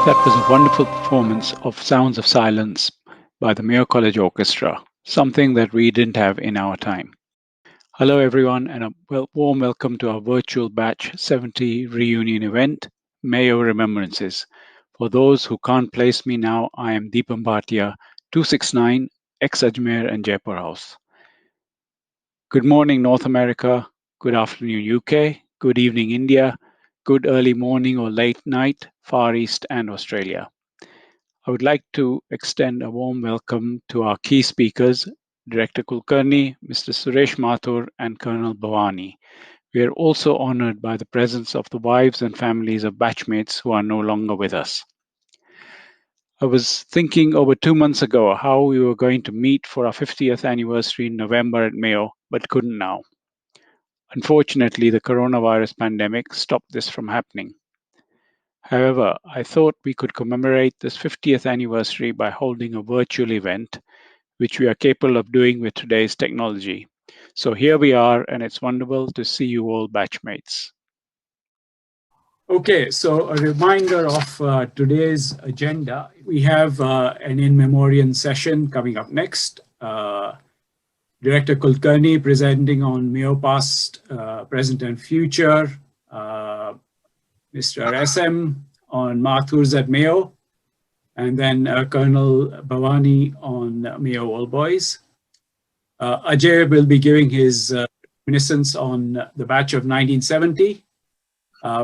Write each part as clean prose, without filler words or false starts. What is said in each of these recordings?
That was a wonderful performance of Sounds of Silence by the Mayo College Orchestra, something that we didn't have in our time. Hello, everyone, and a warm welcome to our virtual Batch 70 reunion event, Mayo Remembrances. For those who can't place me now, I am Deepam Bhatia, 269, ex Ajmer and Jaipur House. Good morning, North America. Good afternoon, UK. Good evening, India. Good early morning or late night, Far East and Australia. I would like to extend a warm welcome to our key speakers, Director Kulkarni, Mr. Suresh Mathur, and Colonel Bhavani. We are also honored by the presence of the wives and families of batchmates who are no longer with us. I was thinking over 2 months ago how we were going to meet for our 50th anniversary in November at Mayo, but couldn't now. Unfortunately, the coronavirus pandemic stopped this from happening. However, I thought we could commemorate this 50th anniversary by holding a virtual event, which we are capable of doing with today's technology. So here we are, and it's wonderful to see you all batchmates. Okay, so a reminder of today's agenda. We have an in memoriam session coming up next. Director Kulkarni presenting on Mayo past, present and future. Mr. SM on Mathurs at Mayo. And then Colonel Bhavani on Mayo All Boys. Ajay will be giving his reminiscence on the batch of 1970.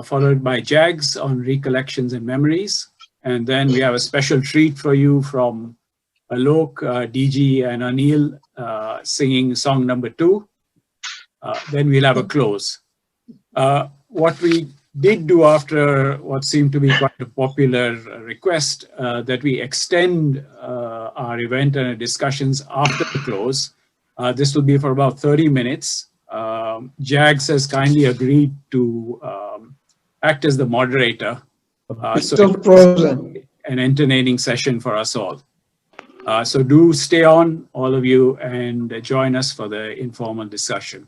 Followed by Jags on recollections and memories. And then we have a special treat for you from Alok, DG, and Anil singing song number 2. Then we'll have a close. What we did do after what seemed to be quite a popular request, that we extend our event and discussions after the close. This will be for about 30 minutes. Jags has kindly agreed to act as the moderator. So an entertaining session for us all. So do stay on, all of you, and join us for the informal discussion.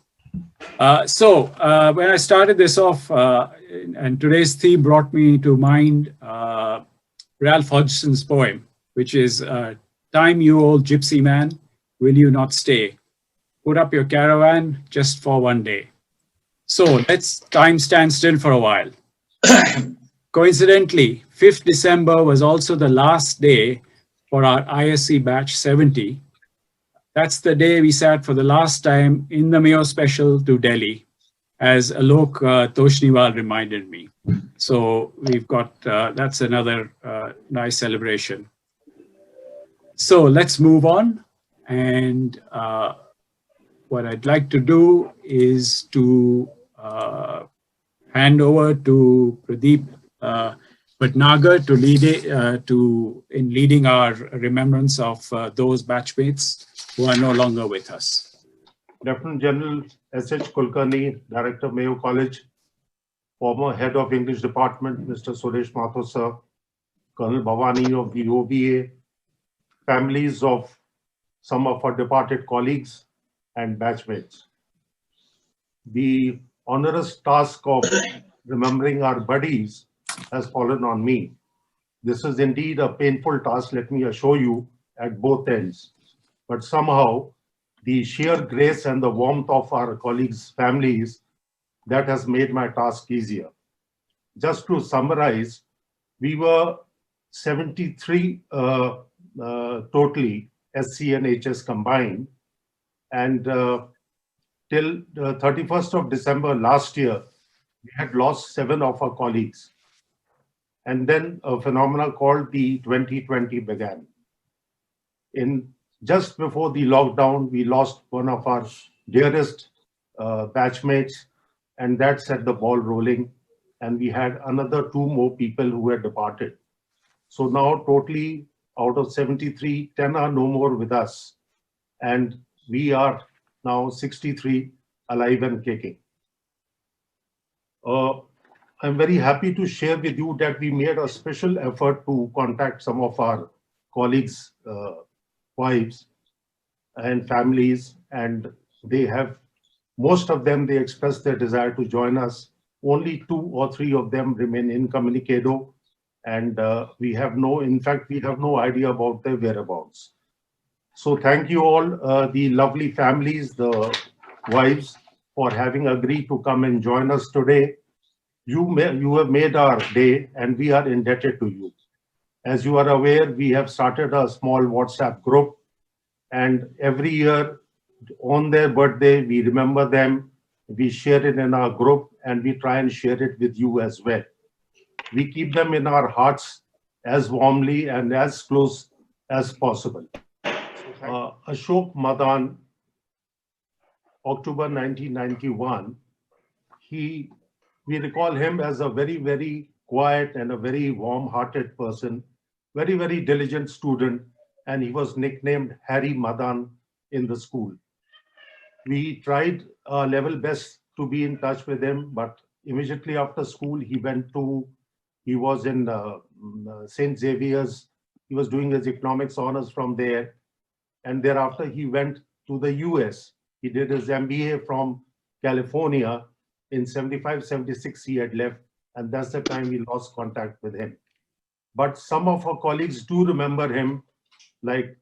When I started this off, and today's theme brought me to mind Ralph Hodgson's poem, which is, "Time, you old gypsy man, will you not stay? Put up your caravan just for one day." So let's time stand still for a while. Coincidentally, 5th December was also the last day for our ISC batch 70. That's the day we sat for the last time in the Mayo special to Delhi, as Alok Toshniwal reminded me. So we've got, that's another nice celebration. So let's move on. And what I'd like to do is to hand over to Pradeep Bhatnagar in leading our remembrance of those batchmates who are no longer with us. Lieutenant General S.H. Kulkarni, Director, Mayo College, former Head of English Department, Mr. Suresh Mathur, sir, Colonel Bhavani of the OBA, families of some of our departed colleagues and batchmates. The onerous task of remembering our buddies has fallen on me. This is indeed a painful task, let me assure you, at both ends. But somehow, the sheer grace and the warmth of our colleagues' families, that has made my task easier. Just to summarize, we were 73 totally, SC and HS combined, and till the 31st of December last year, we had lost 7 of our colleagues. And then a phenomenon called the 2020 began. Just before the lockdown, we lost one of our dearest batchmates, and that set the ball rolling. And we had another 2 more people who had departed. So now totally out of 73, 10 are no more with us. And we are now 63 alive and kicking. I'm very happy to share with you that we made a special effort to contact some of our colleagues' wives and families, and they have, most of them, they expressed their desire to join us. Only 2 or 3 of them remain incommunicado, and in fact, we have no idea about their whereabouts. So thank you all, the lovely families, the wives, for having agreed to come and join us today. You have made our day, and we are indebted to you. As you are aware, we have started a small WhatsApp group, and every year on their birthday, we remember them, we share it in our group, and we try and share it with you as well. We keep them in our hearts as warmly and as close as possible. Ashok Madan, October 1991, we recall him as a very, very quiet and a very warm-hearted person, very, very diligent student, and he was nicknamed Harry Madan in the school. We tried our level best to be in touch with him, but immediately after school, he was in St. Xavier's. He was doing his economics honors from there. And thereafter, he went to the US. He did his MBA from California. In 75, 76, he had left, and that's the time we lost contact with him. But some of our colleagues do remember him, like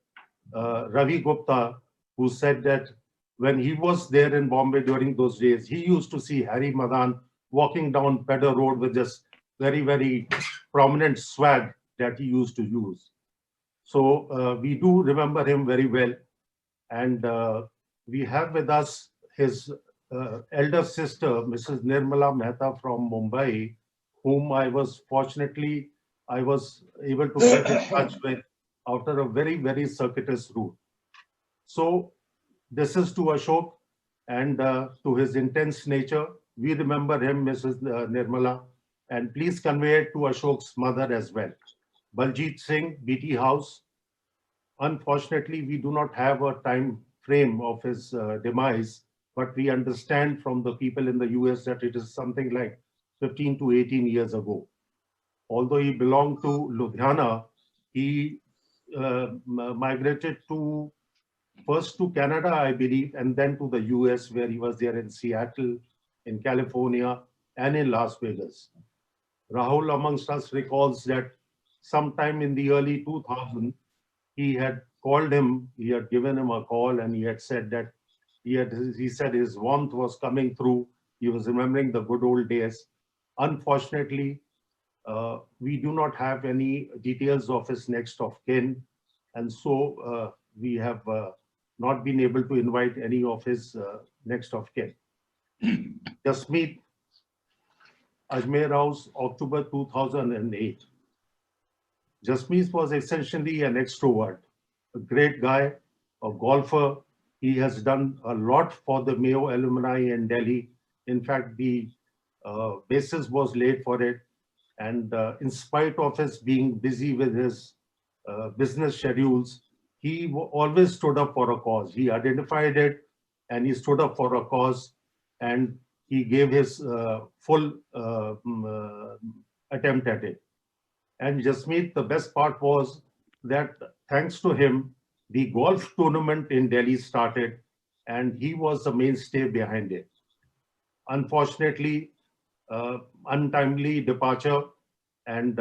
Ravi Gupta, who said that when he was there in Bombay during those days, he used to see Harry Madan walking down Pedder Road with this very, very prominent swag that he used to use. So we do remember him very well. And we have with us his elder sister, Mrs. Nirmala Mehta from Mumbai, whom I was able to get in touch with after a very, very circuitous route. So this is to Ashok, and to his intense nature. We remember him, Mrs. Nirmala, and please convey it to Ashok's mother as well. Baljit Singh, BT House. Unfortunately, we do not have a time frame of his demise, but we understand from the people in the US that it is something like 15 to 18 years ago. Although he belonged to Ludhiana, he migrated first to Canada, I believe, and then to the US, where he was there in Seattle, in California, and in Las Vegas. Rahul amongst us recalls that sometime in the early 2000s, he had called him, he had given him a call, and he had said that he said his warmth was coming through. He was remembering the good old days. Unfortunately, we do not have any details of his next of kin, and so we have not been able to invite any of his next of kin. Jasmeet, Ajmer House, October 2008. Jasmeet was essentially an extrovert, a great guy, a golfer. He has done a lot for the Mayo alumni in Delhi. In fact, the basis was laid for it. And in spite of his being busy with his business schedules, he always stood up for a cause. He identified it and he stood up for a cause, and he gave his full attempt at it. And Jasmeet, the best part was that thanks to him, the golf tournament in Delhi started, and he was the mainstay behind it. Unfortunately, untimely departure, and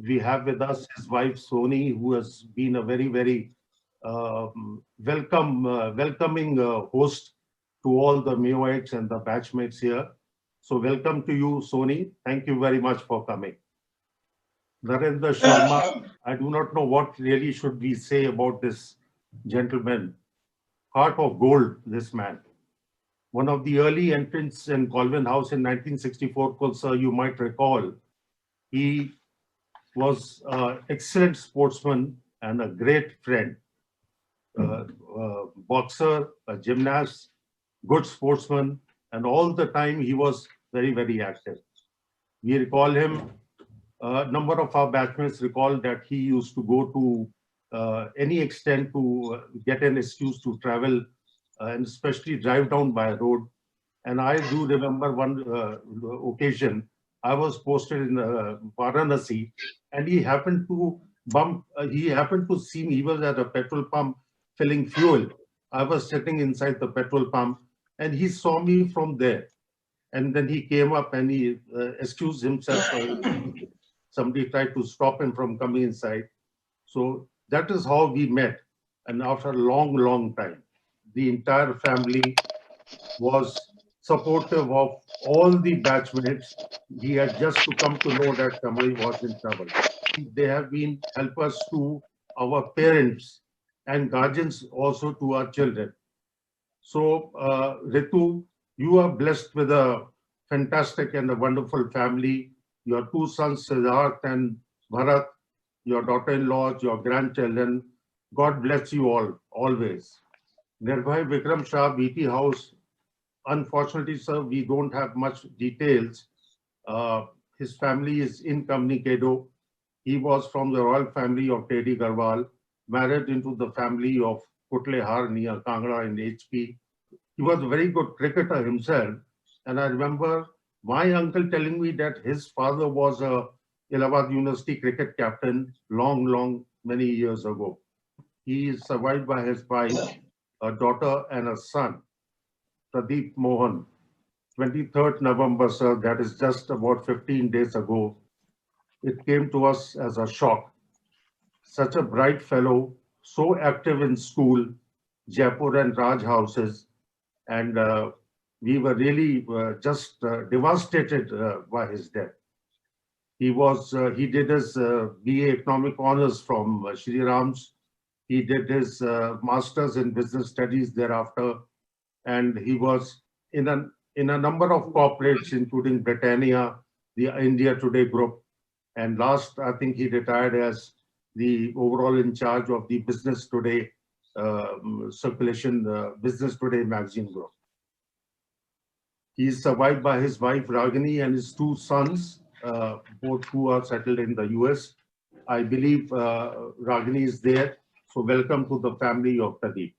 we have with us his wife Soni, who has been a very, very welcoming host to all the Mayoites and the batchmates here. So welcome to you, Soni. Thank you very much for coming. Narendra Sharma, I do not know what really should we say about this gentleman. Heart of gold, this man. One of the early entrants in Colvin House in 1964, Kulsa, you might recall. He was an excellent sportsman and a great friend. Boxer, a gymnast, good sportsman, and all the time he was very, very active. We recall him. A number of our batchmates recall that he used to go to any extent to get an excuse to travel and especially drive down by road. And I do remember one occasion, I was posted in Varanasi, and he happened to see me. He was at a petrol pump filling fuel. I was sitting inside the petrol pump, and he saw me from there. And then he came up and he excused himself. somebody tried to stop him from coming inside. So that is how we met. And after a long, long time, the entire family was supportive of all the batchmates. He had just to come to know that somebody was in trouble. They have been helpers to our parents and guardians also to our children. So, Ritu, you are blessed with a fantastic and a wonderful family. Your two sons, Siddharth and Bharat, your daughter-in-laws, your grandchildren. God bless you all, always. Nirbhay Vikram Shah, BT House. Unfortunately, sir, we don't have much details. His family is incommunicado. He was from the royal family of Teddy Garwal, married into the family of Kutlehar near Kangra in HP. He was a very good cricketer himself. And I remember my uncle telling me that his father was a Allahabad University cricket captain many years ago. He is survived by his wife, a daughter and a son, Pradeep Mohan. 23rd November, sir, that is just about 15 days ago. It came to us as a shock. Such a bright fellow, so active in school, Jaipur and Raj houses, and we were really just devastated by his death. He did his BA Economic Honors from Shri Ram's. He did his Masters in Business Studies thereafter, and he was in a number of corporates, including Britannia, the India Today Group, and last, I think he retired as the overall in charge of the Business Today circulation, Business Today magazine group. He is survived by his wife Ragini and his two sons, both who are settled in the US. I believe Ragini is there, so welcome to the family of Pradeep.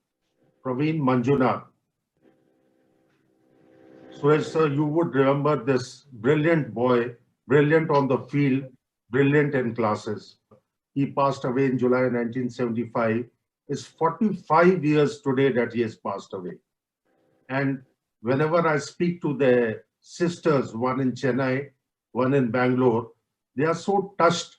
Praveen Manjunath. Suresh sir, you would remember this brilliant boy, brilliant on the field, brilliant in classes. He passed away in July 1975. It's 45 years today that he has passed away. And whenever I speak to their sisters, one in Chennai, one in Bangalore, they are so touched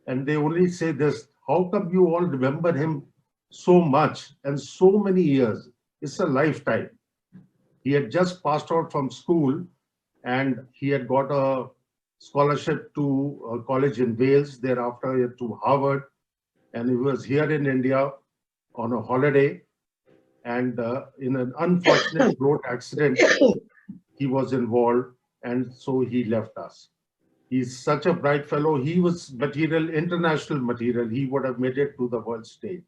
and they only say this, how come you all remember him so much and so many years? It's a lifetime. He had just passed out from school and he had got a scholarship to a college in Wales, thereafter to Harvard, and he was here in India on a holiday, and in an unfortunate road accident, he was involved, and so he left us. He's such a bright fellow. He was material, international material. He would have made it to the world stage.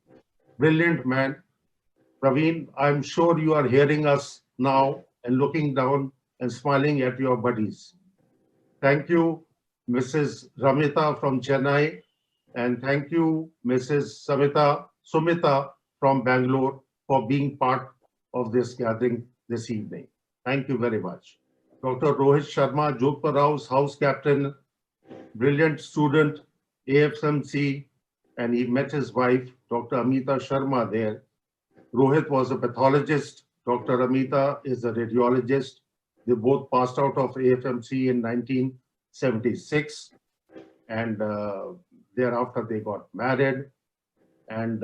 Brilliant man. Praveen, I'm sure you are hearing us now and looking down and smiling at your buddies. Thank you, Mrs. Ramita from Chennai, and thank you, Mrs. Sumita from Bangalore for being part of this gathering this evening. Thank you very much. Dr. Rohit Sharma, Jodhpur House Captain, brilliant student, AFMC, and he met his wife, Dr. Amita Sharma there. Rohit was a pathologist. Dr. Amita is a radiologist. They both passed out of AFMC in 1976, and thereafter they got married. And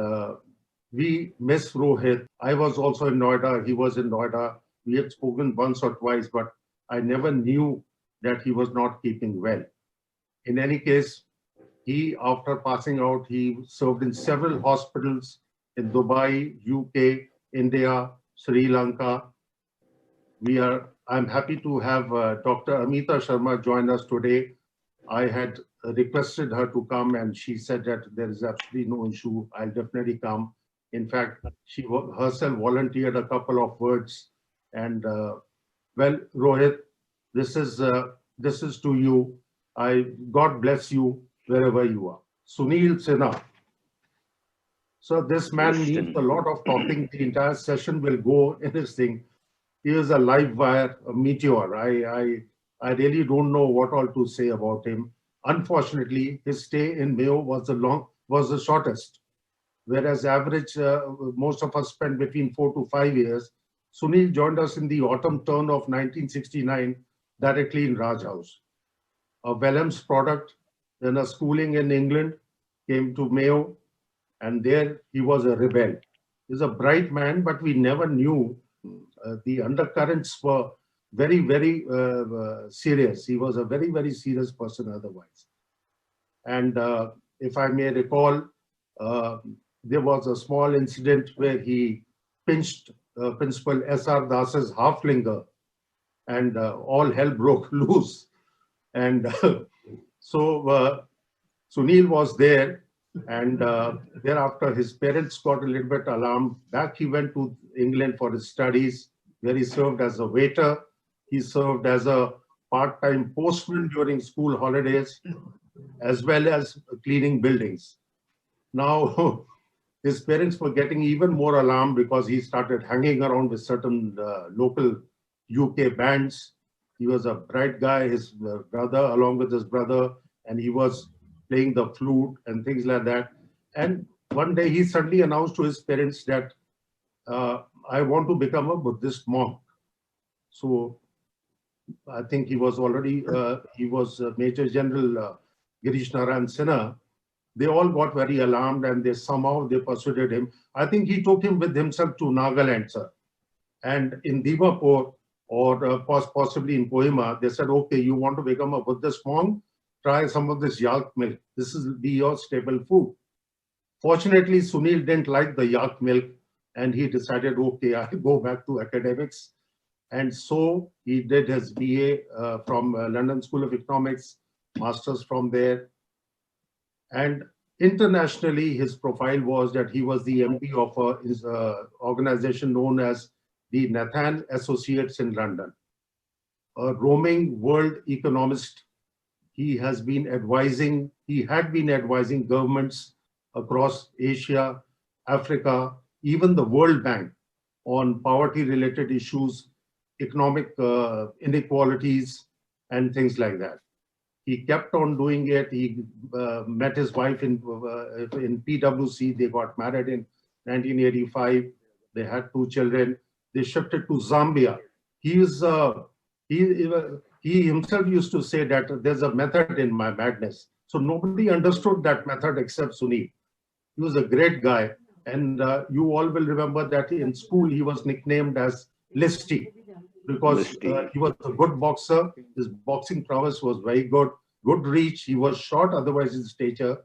we miss Rohit. I was also in Noida. He was in Noida. We had spoken once or twice, but I never knew that he was not keeping well. In any case, he, after passing out, he served in several hospitals in Dubai, UK, India, Sri Lanka. I'm happy to have Dr. Amita Sharma join us today. I had requested her to come and she said that there is absolutely no issue. I'll definitely come. In fact, she herself volunteered a couple of words. And well, Rohit, this is to you. God bless you wherever you are. Sunil Sinha. So this man needs a lot of talking. The entire session will go in this thing. He is a live wire, a meteor. I really don't know what all to say about him. Unfortunately, his stay in Mayo was the shortest. Whereas average, most of us spent between 4 to 5 years. Sunil joined us in the autumn turn of 1969, directly in Raj House. A Wellham's product, then a schooling in England, came to Mayo, and there he was a rebel. He's a bright man, but we never knew the undercurrents were very, very serious. He was a very, very serious person otherwise. And if I may recall, there was a small incident where he pinched Principal S.R. Das's half-finger, and all hell broke loose. And so Sunil was there, and thereafter his parents got a little bit alarmed. Back he went to England for his studies, where he served as a waiter. He served as a part-time postman during school holidays, as well as cleaning buildings. Now, his parents were getting even more alarmed because he started hanging around with certain local UK bands. He was a bright guy, his brother, along with his brother, and he was playing the flute and things like that. And one day he suddenly announced to his parents that I want to become a Buddhist monk. So I think he was already, he was Major General Girish Narayan Sinha. They all got very alarmed, and they somehow persuaded him. I think he took him with himself to Nagaland, sir. And in Dimapur, or possibly in Kohima, they said, okay, you want to become a Buddhist monk? Try some of this yak milk. This will be your staple food. Fortunately, Sunil didn't like the yak milk, and he decided, okay, I'll go back to academics. And so he did his BA from London School of Economics, master's from there. And internationally, his profile was that he was the MD of his organization known as the Nathan Associates in London. A roaming world economist, he had been advising governments across Asia, Africa, even the World Bank on poverty-related issues, economic inequalities, and things like that. He kept on doing it. He met his wife in PwC. They got married in 1985. They had 2 children. They shifted to Zambia. He himself used to say that there's a method in my madness. So nobody understood that method except Sunil. He was a great guy. And you all will remember that in school he was nicknamed as Listy, because he was a good boxer. His boxing prowess was very good, good reach. He was short, otherwise his stature.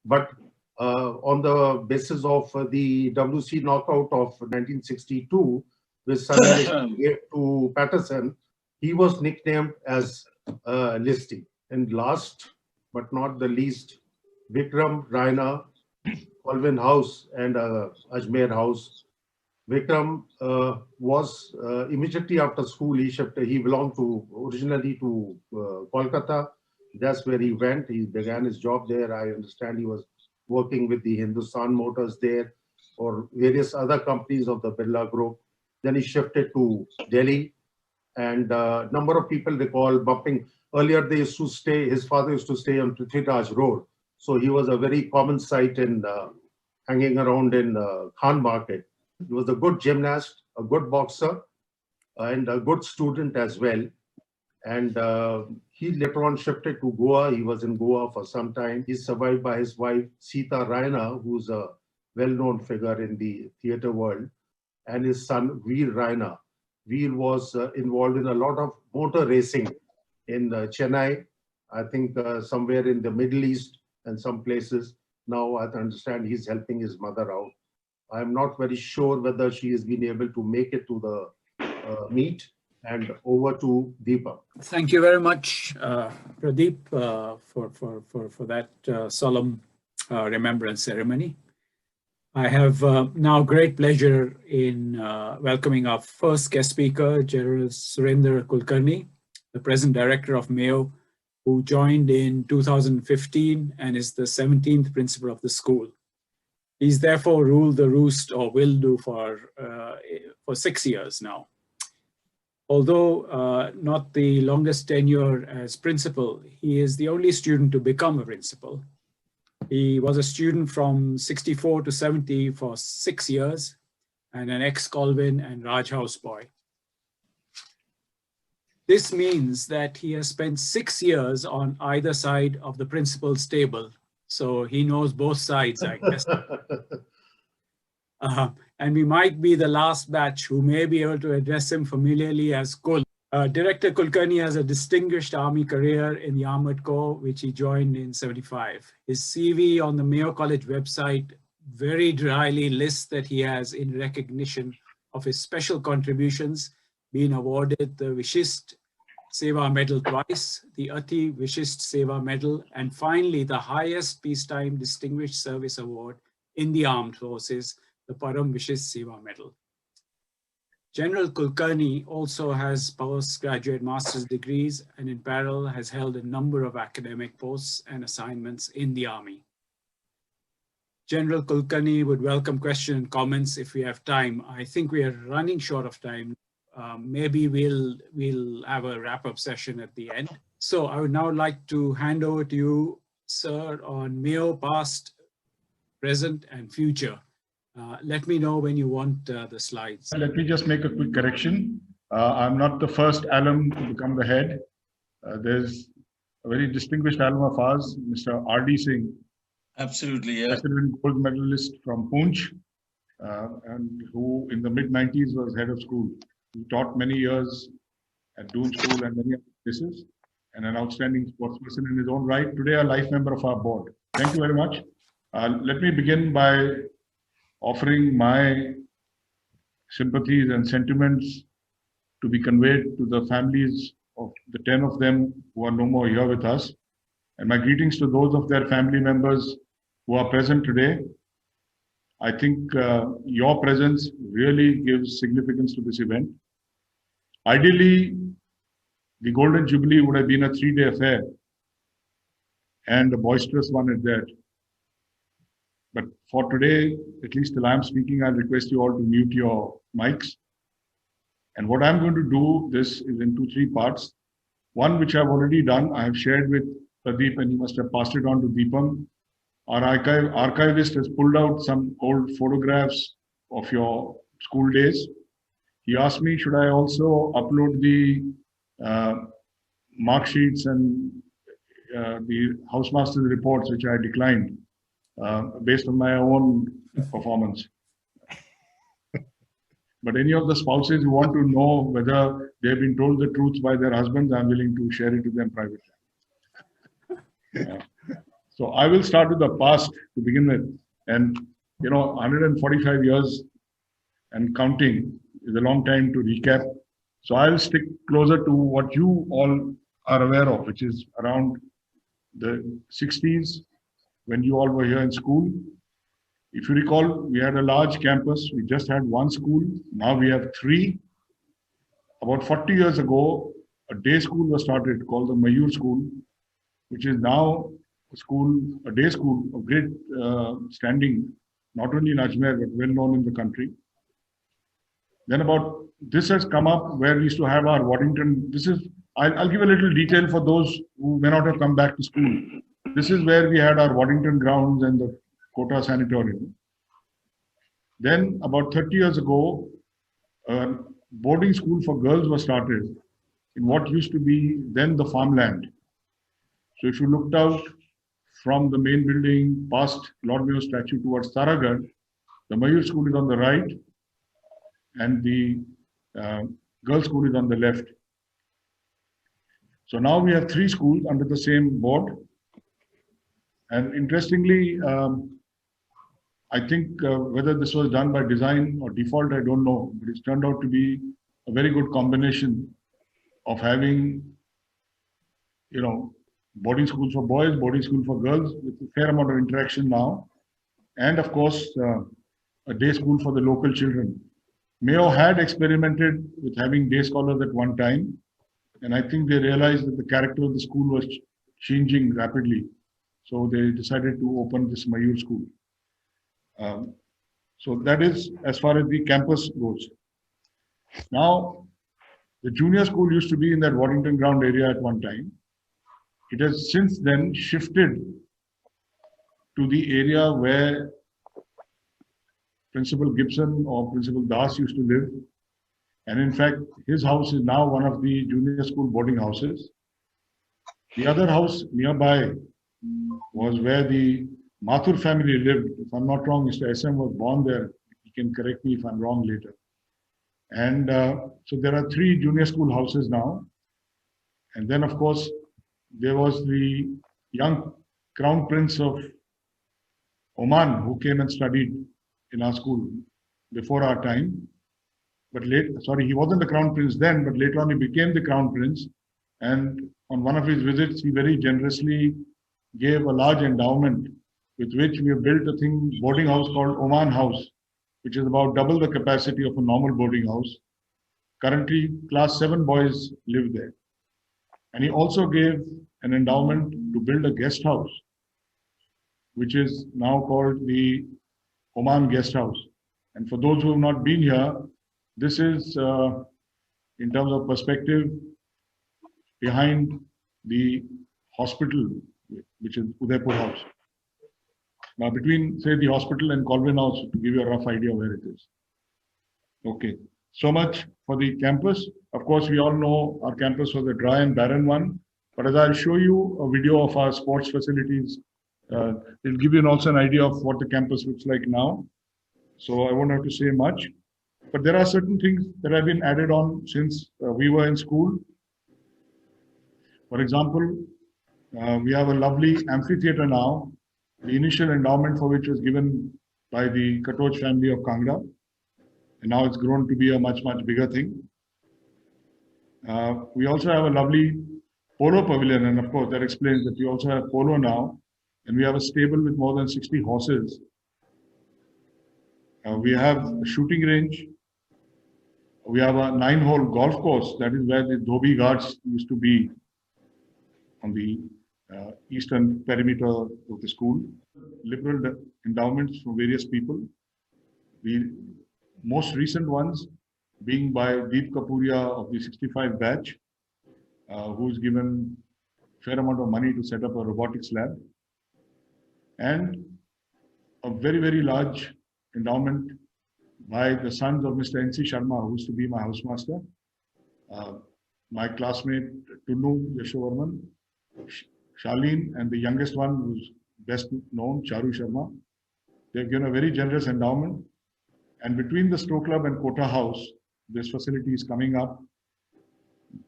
But on the basis of the WC knockout of 1962, which Sunil gave to Patterson, he was nicknamed as Listy. And last but not the least, Vikram Raina, Colvin House and Ajmer House. Vikram was immediately after school, he belonged originally to Kolkata. That's where he went. He began his job there. I understand he was working with the Hindustan Motors there or various other companies of the Birla Group. Then he shifted to Delhi, and a number of people they call bumping. Earlier they used to stay, his father used to stay on Prithviraj Road. So he was a very common sight in hanging around in Khan Market. He was a good gymnast, a good boxer, and a good student as well. And he later on shifted to Goa. He was in Goa for some time. He's survived by his wife, Sita Raina, who's a well-known figure in the theater world, and his son, Veer Raina. Veer was involved in a lot of motor racing in Chennai, I think somewhere in the Middle East and some places. Now I understand he's helping his mother out. I'm not very sure whether she has been able to make it to the meet. And over to Deepa. Thank you very much, Pradeep, for that solemn remembrance ceremony. I have now great pleasure in welcoming our first guest speaker, General Surinder Kulkarni, the present director of Mayo, who joined in 2015 and is the 17th principal of the school. He's therefore ruled the roost, or will do for 6 years now. Although not the longest tenure as principal, he is the only student to become a principal. He was a student from 64 to 70 for 6 years and an ex-Colvin and Raj House boy. This means that he has spent 6 years on either side of the principal's table. So he knows both sides, I guess. And we might be the last batch who may be able to address him familiarly as Kul. Director Kulkarni has a distinguished Army career in the Armored Corps, which he joined in '75. His CV on the Mayo College website very dryly lists that he has, in recognition of his special contributions, been awarded the Vishist Seva Medal twice, the Ati Vishist Seva Medal, and finally the highest peacetime Distinguished Service Award in the Armed Forces, the Param Vishist Seva Medal. General Kulkarni also has postgraduate master's degrees and in parallel has held a number of academic posts and assignments in the Army. General Kulkarni would welcome questions and comments if we have time. I think we are running short of time. Maybe we'll have a wrap-up session at the end. So I would now like to hand over to you, sir, on Mayo past, present, and future. Let me know when you want the slides. Let me just make a quick correction. I'm not the first alum to become the head. There's a very distinguished alum of ours, Mr. R.D. Singh. Absolutely, yeah. President gold medalist from Poonch, and who in the mid-90s was head of school. He taught many years at Doon School and many other places, and an outstanding sportsperson in his own right. Today, a life member of our board. Thank you very much. Let me begin by offering my sympathies and sentiments to be conveyed to the families of the 10 of them who are no more here with us, and my greetings to those of their family members who are present today. I think your presence really gives significance to this event. Ideally, the Golden Jubilee would have been a 3-day affair and a boisterous one at that. But for today, at least till I'm speaking, I'll request you all to mute your mics. And what I'm going to do, this is in 2-3 parts. One, which I've already done, I have shared with Pradeep, and he must have passed it on to Deepam. Our archivist has pulled out some old photographs of your school days. He asked me, should I also upload the mark sheets and the housemaster's reports, which I declined, based on my own performance. But any of the spouses who want to know whether they've been told the truth by their husbands, I'm willing to share it with them privately. So I will start with the past to begin with. And, 145 years and counting is a long time to recap. So I'll stick closer to what you all are aware of, which is around the 60s, when you all were here in school. If you recall, we had a large campus. We just had one school. Now we have 3. About 40 years ago, a day school was started called the Mayo School, which is now a day school of great standing, not only in Ajmer, but well known in the country. Then this has come up where we used to have our Waddington. I'll give a little detail for those who may not have come back to school. This is where we had our Waddington grounds and the Kota Sanatorium. Then about 30 years ago, a boarding school for girls was started in what used to be then the farmland. So if you looked out from the main building past Lord Mayo statue towards Taragarh, the Mayo school is on the right and the girls' school is on the left. So now we have 3 schools under the same board. And interestingly, I think whether this was done by design or default, I don't know, but it's turned out to be a very good combination of having, boarding schools for boys, boarding school for girls, with a fair amount of interaction now. And of course, a day school for the local children. Mayo had experimented with having day scholars at one time. And I think they realized that the character of the school was changing rapidly. So they decided to open this Mayo school. So that is as far as the campus goes. Now, the junior school used to be in that Waddington ground area at one time. It has since then shifted to the area where Principal Gibson or Principal Das used to live. And in fact, his house is now one of the junior school boarding houses. The other house nearby was where the Mathur family lived. If I'm not wrong, Mr. SM was born there. He can correct me if I'm wrong later. And so there are 3 junior school houses now. And then, of course, there was the young Crown Prince of Oman who came and studied in our school before our time. But he wasn't the Crown Prince then, but later on he became the Crown Prince. And on one of his visits, he very generously gave a large endowment with which we have built a boarding house called Oman House, which is about double the capacity of a normal boarding house. Currently, class 7 boys live there. And he also gave an endowment to build a guest house, which is now called the Oman Guest House. And for those who have not been here, this is, in terms of perspective, behind the hospital, which is Udaipur House. Now, between, say, the hospital and Colvin House, to give you a rough idea where it is. Okay, so much for the campus. Of course, we all know our campus was a dry and barren one, but as I'll show you a video of our sports facilities, it'll give you also an idea of what the campus looks like now. So I won't have to say much, but there are certain things that have been added on since we were in school. For example, we have a lovely amphitheater now, the initial endowment for which was given by the Katoj family of Kangra. And now it's grown to be a much, much bigger thing. We also have a lovely polo pavilion, and of course that explains that we also have polo now, and we have a stable with more than 60 horses. We have a shooting range. We have a 9-hole golf course. That is where the Dhobi Ghats used to be on the eastern perimeter of the school. Liberal endowments from various people. The most recent ones being by Deep Kapuria of the 65 batch, who's given a fair amount of money to set up a robotics lab. And a very, very large endowment by the sons of Mr. N.C. Sharma, who used to be my housemaster, my classmate Tunu Yashovarman, Shaleen, and the youngest one who's best known, Charu Sharma. They've given a very generous endowment. And between the Stowe Club and Kota House, this facility is coming up.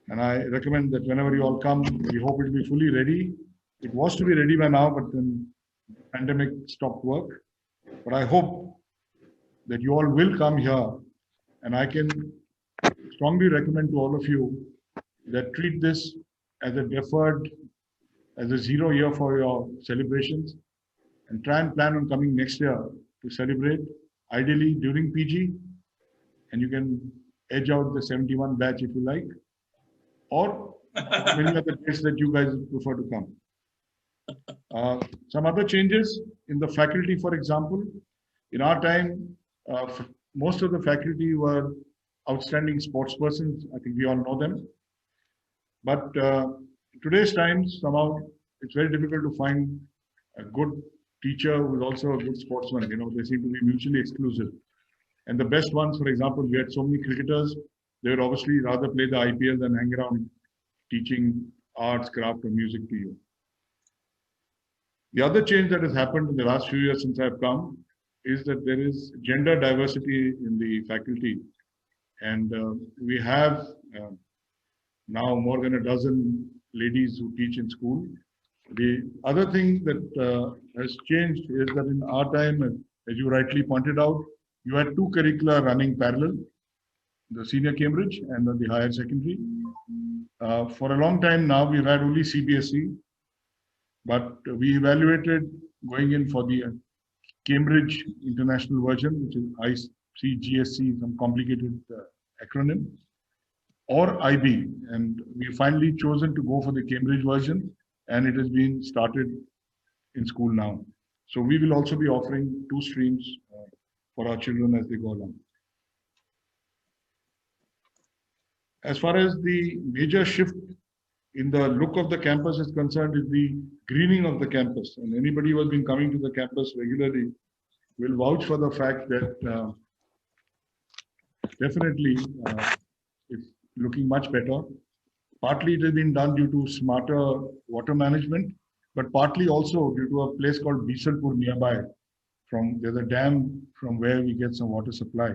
And I recommend that whenever you all come, we hope it will be fully ready. It was to be ready by now, but then the pandemic stopped work. But I hope that you all will come here, and I can strongly recommend to all of you that treat this as a deferred, as a 0 year for your celebrations, and try and plan on coming next year to celebrate, ideally during PG, and you can edge out the 71 batch if you like, or many other dates that you guys prefer to come. Some other changes in the faculty, for example, in our time, most of the faculty were outstanding sports persons. I think we all know them. But today's times, somehow it's very difficult to find a good teacher who is also a good sportsman. You know, they seem to be mutually exclusive. And the best ones, for example, we had so many cricketers, they would obviously rather play the IPL than hang around teaching arts, craft, or music to you. The other change that has happened in the last few years since I've come is that there is gender diversity in the faculty. And we have now more than a dozen ladies who teach in school. The other thing that has changed is that in our time, as you rightly pointed out, you had 2 curricula running parallel, the senior Cambridge and the higher secondary. For a long time now, we've had only CBSE, but we evaluated going in for the Cambridge International version, which is ICGSC, some complicated acronym, or IB. And we finally chosen to go for the Cambridge version, and it has been started in school now. So we will also be offering 2 streams for our children as they go along. As far as the major shift in the look of the campus is concerned, is the greening of the campus. And anybody who has been coming to the campus regularly will vouch for the fact that definitely looking much better. Partly it has been done due to smarter water management, but partly also due to a place called Bisalpur nearby. There's a dam from where we get some water supply.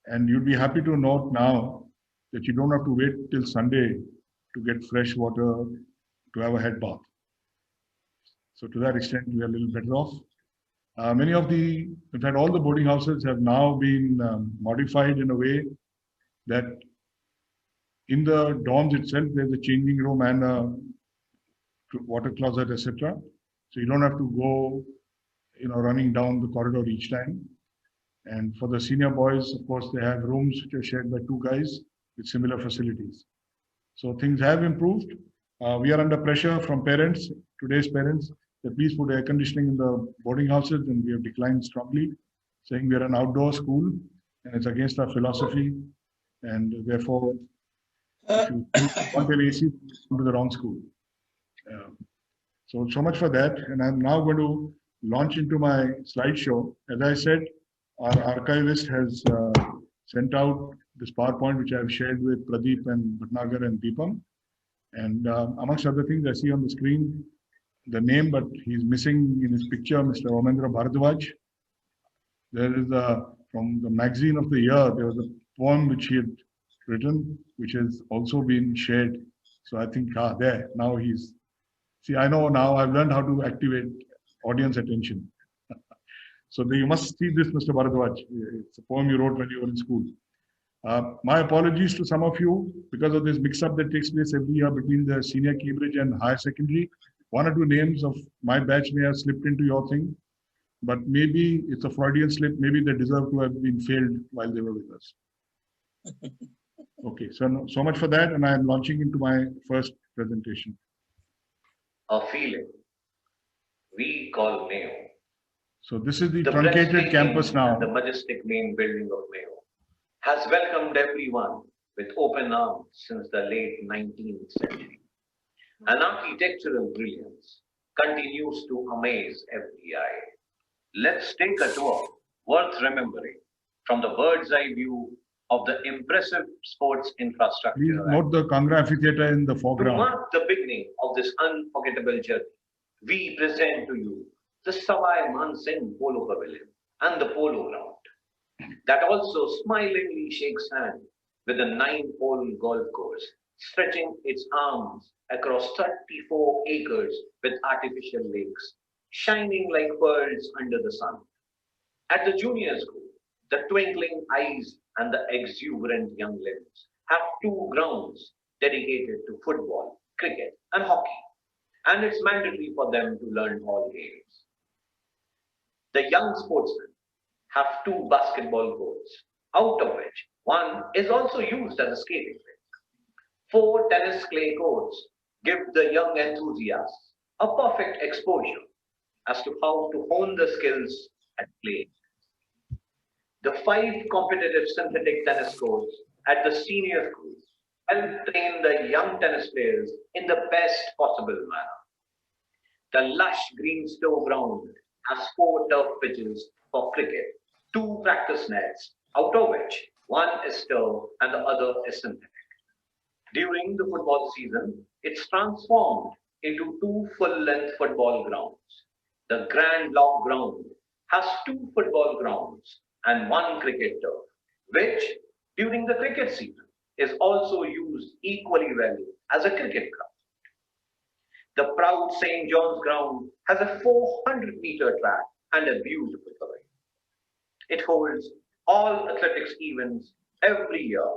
And you'd be happy to note now that you don't have to wait till Sunday to get fresh water to have a head bath. So to that extent, we are a little better off. In fact, all the boarding houses have now been modified in a way that in the dorms itself, there's a changing room and a water closet, etc. So you don't have to go, running down the corridor each time. And for the senior boys, of course, they have rooms which are shared by 2 guys with similar facilities. So things have improved. We are under pressure from parents, today's parents, that please put air conditioning in the boarding houses, and we have declined strongly, saying we are an outdoor school and it's against our philosophy. And therefore, if you want an AC, come to the wrong school. So much for that. And I'm now going to launch into my slideshow. As I said, our archivist has sent out this PowerPoint, which I've shared with Pradeep and Bhatnagar and Deepam. And amongst other things, I see on the screen the name, but he's missing in his picture, Mr. Omendra Bharadwaj. There is from the magazine of the year, there was a poem which he had written, which has also been shared. So I think, there, now I know now I've learned how to activate audience attention. So you must see this, Mr. Bharadwaj. It's a poem you wrote when you were in school. My apologies to some of you because of this mix-up that takes place every year between the senior Cambridge and higher secondary. 1 or 2 names of my batch may have slipped into your thing, but maybe it's a Freudian slip. Maybe they deserve to have been failed while they were with us. Okay, so much for that, and I'm launching into my first presentation. A feeling we call Mayo. So this is the truncated campus now. The majestic main building of Mayo has welcomed everyone with open arms since the late 19th century. An architectural brilliance continues to amaze every eye. Let's take a tour worth remembering from the bird's eye view of the impressive sports infrastructure. Please note the Kangra Amphitheatre in the foreground. To mark the beginning of this unforgettable journey, we present to you the Savai Mansingh Polo Pavilion and the Polo Ground that also smilingly shakes hands with the 9-hole golf course, stretching its arms across 34 acres with artificial lakes, shining like pearls under the sun. At the junior school, the twinkling eyes and the exuberant young limbs have 2 grounds dedicated to football, cricket, and hockey, and it's mandatory for them to learn all games. The young sportsmen have 2 basketball courts, out of which 1 is also used as a skating rink. 4 tennis clay courts give the young enthusiasts a perfect exposure as to how to hone the skills at play. The 5 competitive synthetic tennis courts at the senior schools help train the young tennis players in the best possible manner. The lush Greenstow ground has 4 turf pitches for cricket, 2 practice nets, out of which 1 is turf and the other is synthetic. During the football season, it's transformed into 2 full-length football grounds. The Grand Lock ground has 2 football grounds and 1 cricket turf, which during the cricket season is also used equally well as a cricket ground. The proud St. John's ground has a 400-meter track and a beautiful pavilion. It holds all athletics events every year,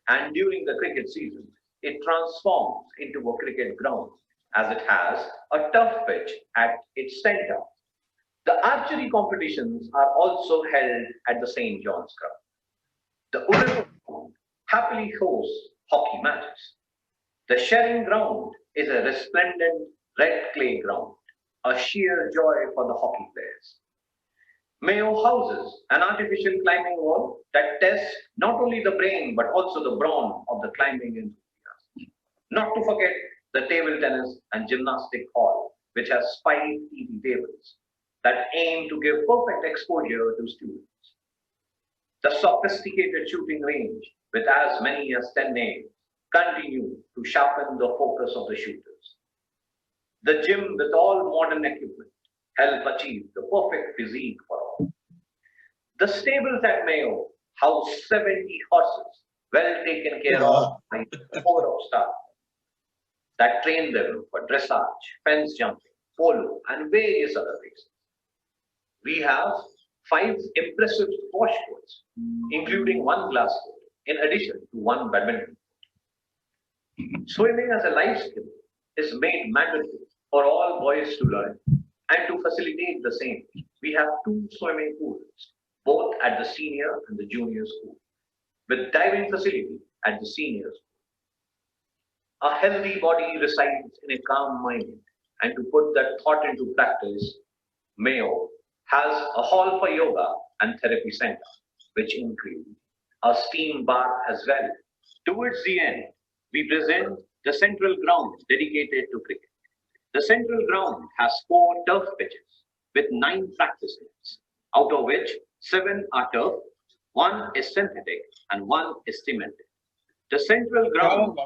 and during the cricket season, it transforms into a cricket ground as it has a turf pitch at its center. The archery competitions are also held at the St. John's ground. The Olympic ground happily hosts hockey matches. The Shering ground is a resplendent red clay ground, a sheer joy for the hockey players. Mayo houses an artificial climbing wall that tests not only the brain but also the brawn of the climbing enthusiast. Not to forget the table tennis and gymnastic hall, which has 5 TV tables that aim to give perfect exposure to students. The sophisticated shooting range, with as many as 10 names, continue to sharpen the focus of the shooters. The gym, with all modern equipment, help achieve the perfect physique for all. The stables at Mayo house 70 horses, well taken care of by a core of staff that train them for dressage, fence jumping, polo, and various other races. We have 5 impressive squash courts, including 1 glass court, in addition to 1 badminton court. Swimming as a life skill is made mandatory for all boys to learn, and to facilitate the same, we have 2 swimming pools, both at the senior and the junior school, with diving facility at the senior school. A healthy body resides in a calm mind, and to put that thought into practice, Mayo has a hall for yoga and therapy center, which include a steam bath as well. Towards the end, we present the central ground dedicated to cricket. The central ground has 4 turf pitches with 9 practice nets, out of which 7 are turf, 1 is synthetic, and 1 is cemented. The central ground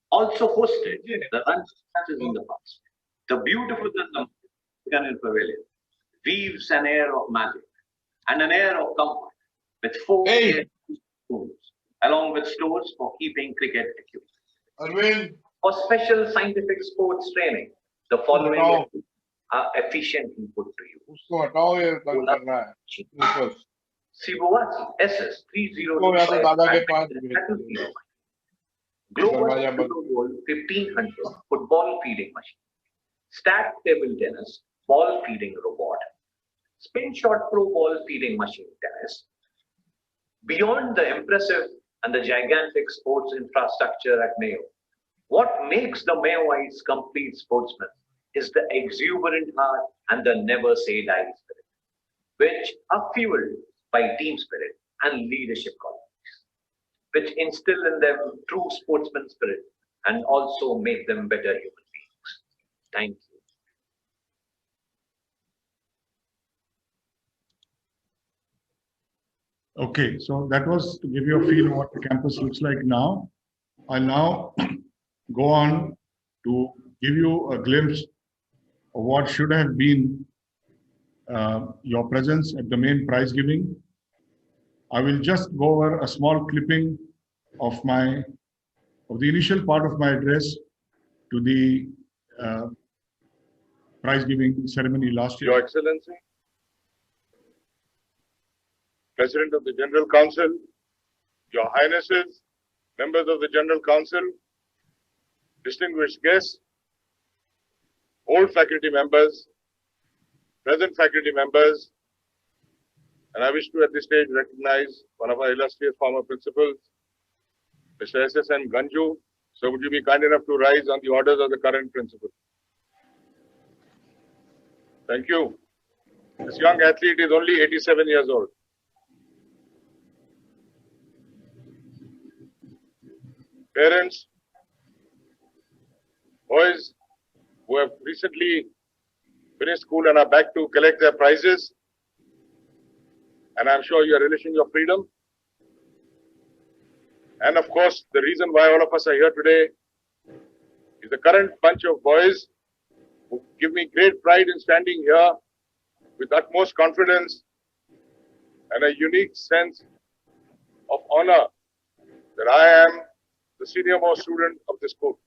also hosted the run matches in the past. The beautiful Ganil Pavilion weaves an air of magic and an air of comfort with 4 rooms, along with stores for keeping cricket equipment. For special scientific sports training, the following are efficiently put to use. Sibowati SS 3025 Global 1500 football feeding machine, stacked table tennis ball feeding robot, spin shot pro ball feeding machine tennis. Beyond the impressive and the gigantic sports infrastructure at Mayo, what makes the Mayoites complete sportsmen is the exuberant heart and the never say die spirit, which are fueled by team spirit and leadership qualities, which instill in them true sportsman spirit and also make them better human beings. Thank you. Okay, so that was to give you a feel of what the campus looks like now. I'll now go on to give you a glimpse of what should have been your presence at the main prize giving. I will just go over a small clipping of the initial part of my address to the prize giving ceremony last year. Your Excellency, President of the General Council, Your Highnesses, members of the General Council, distinguished guests, old faculty members, present faculty members, and I wish to at this stage recognize one of our illustrious former principals, Mr. S.S.N. Ganju. So would you be kind enough to rise on the orders of the current principal? Thank you. This young athlete is only 87 years old. Parents, boys who have recently finished school and are back to collect their prizes, and I'm sure you are relishing your freedom. And of course, the reason why all of us are here today is the current bunch of boys who give me great pride in standing here with utmost confidence and a unique sense of honor that I am the senior most student of this school.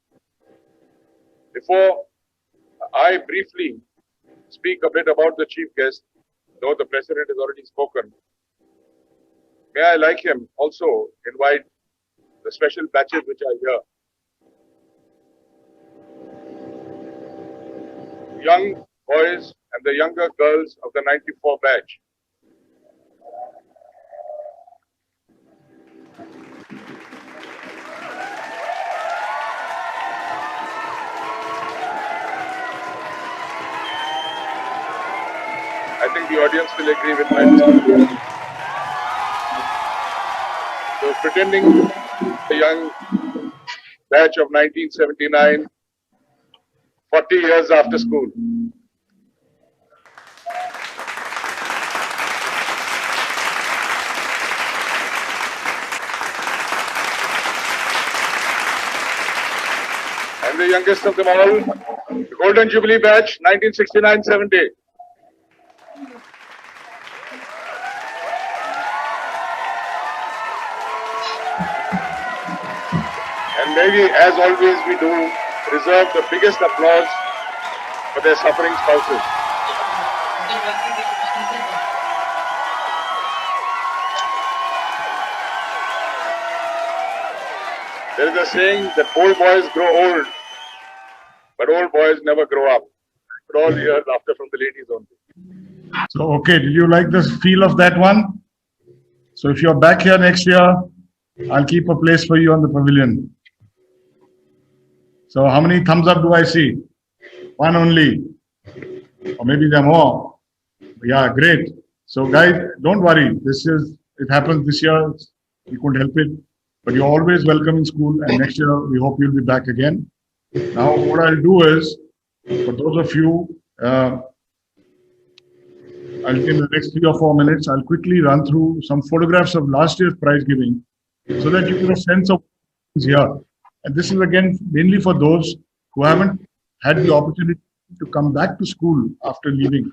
Before I briefly speak a bit about the chief guest, though the president has already spoken, may I like him also invite the special batches which are here. Young boys and the younger girls of the 94 batch. I think the audience will agree with my decision. So pretending the young batch of 1979, 40 years after school. and the youngest of them all, the Golden Jubilee batch, 1969-70. And maybe, as always we do, reserve the biggest applause for their suffering spouses. There is a saying that old boys grow old, but old boys never grow up. But all hear laughter from the ladies only. So, okay, did you like the feel of that one? So if you're back here next year, I'll keep a place for you on the pavilion. So how many thumbs up do I see? One only. Or maybe there are more. Yeah, great. So guys, don't worry. It happens this year. We couldn't help it. But you're always welcome in school, and next year we hope you'll be back again. Now what I'll do is, for those of you, in the next 3 or 4 minutes, I'll quickly run through some photographs of last year's prize giving so that you get a sense of what's here. And this is again mainly for those who haven't had the opportunity to come back to school after leaving.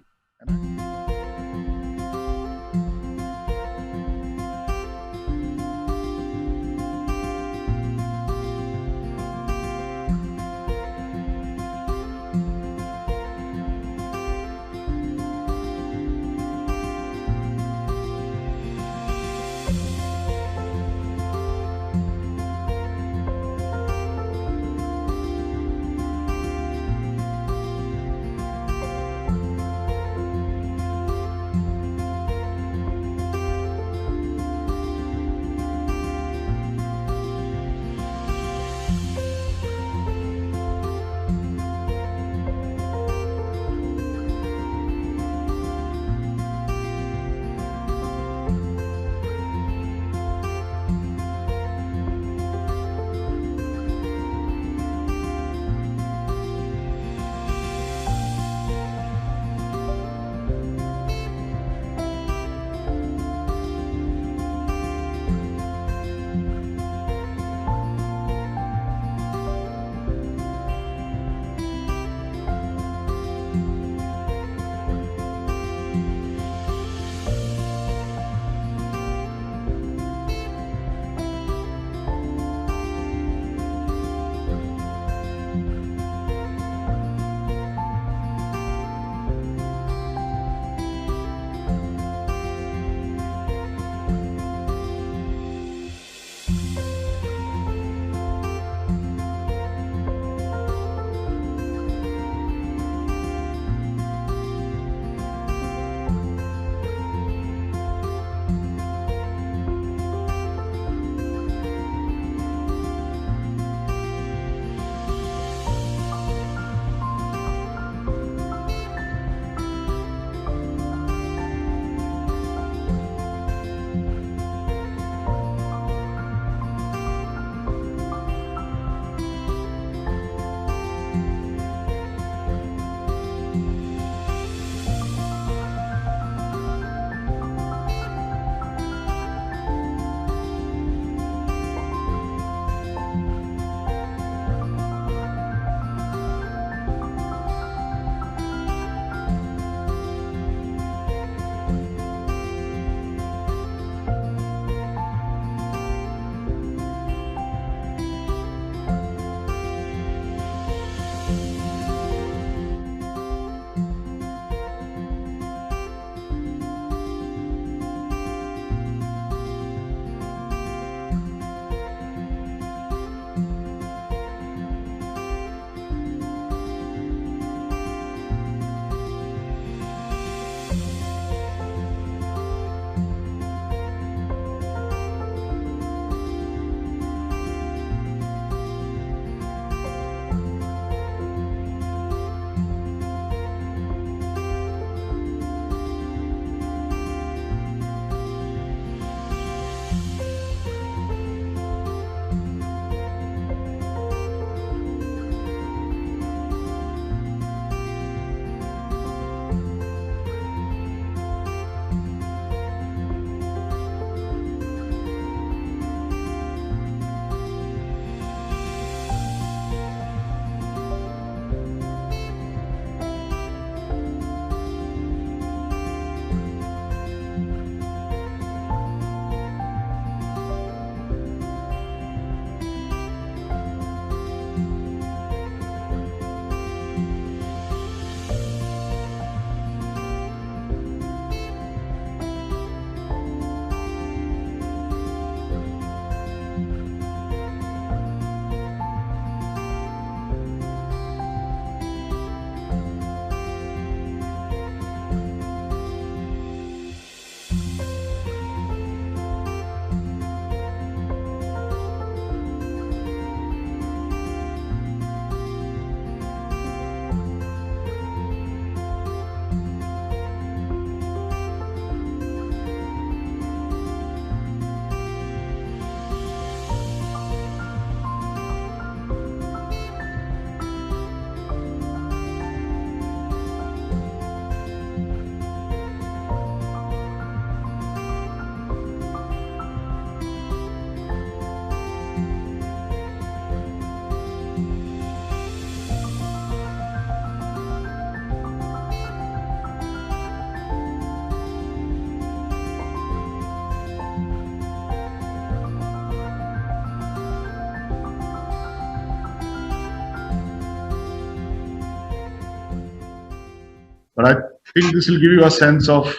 but I think this will give you a sense of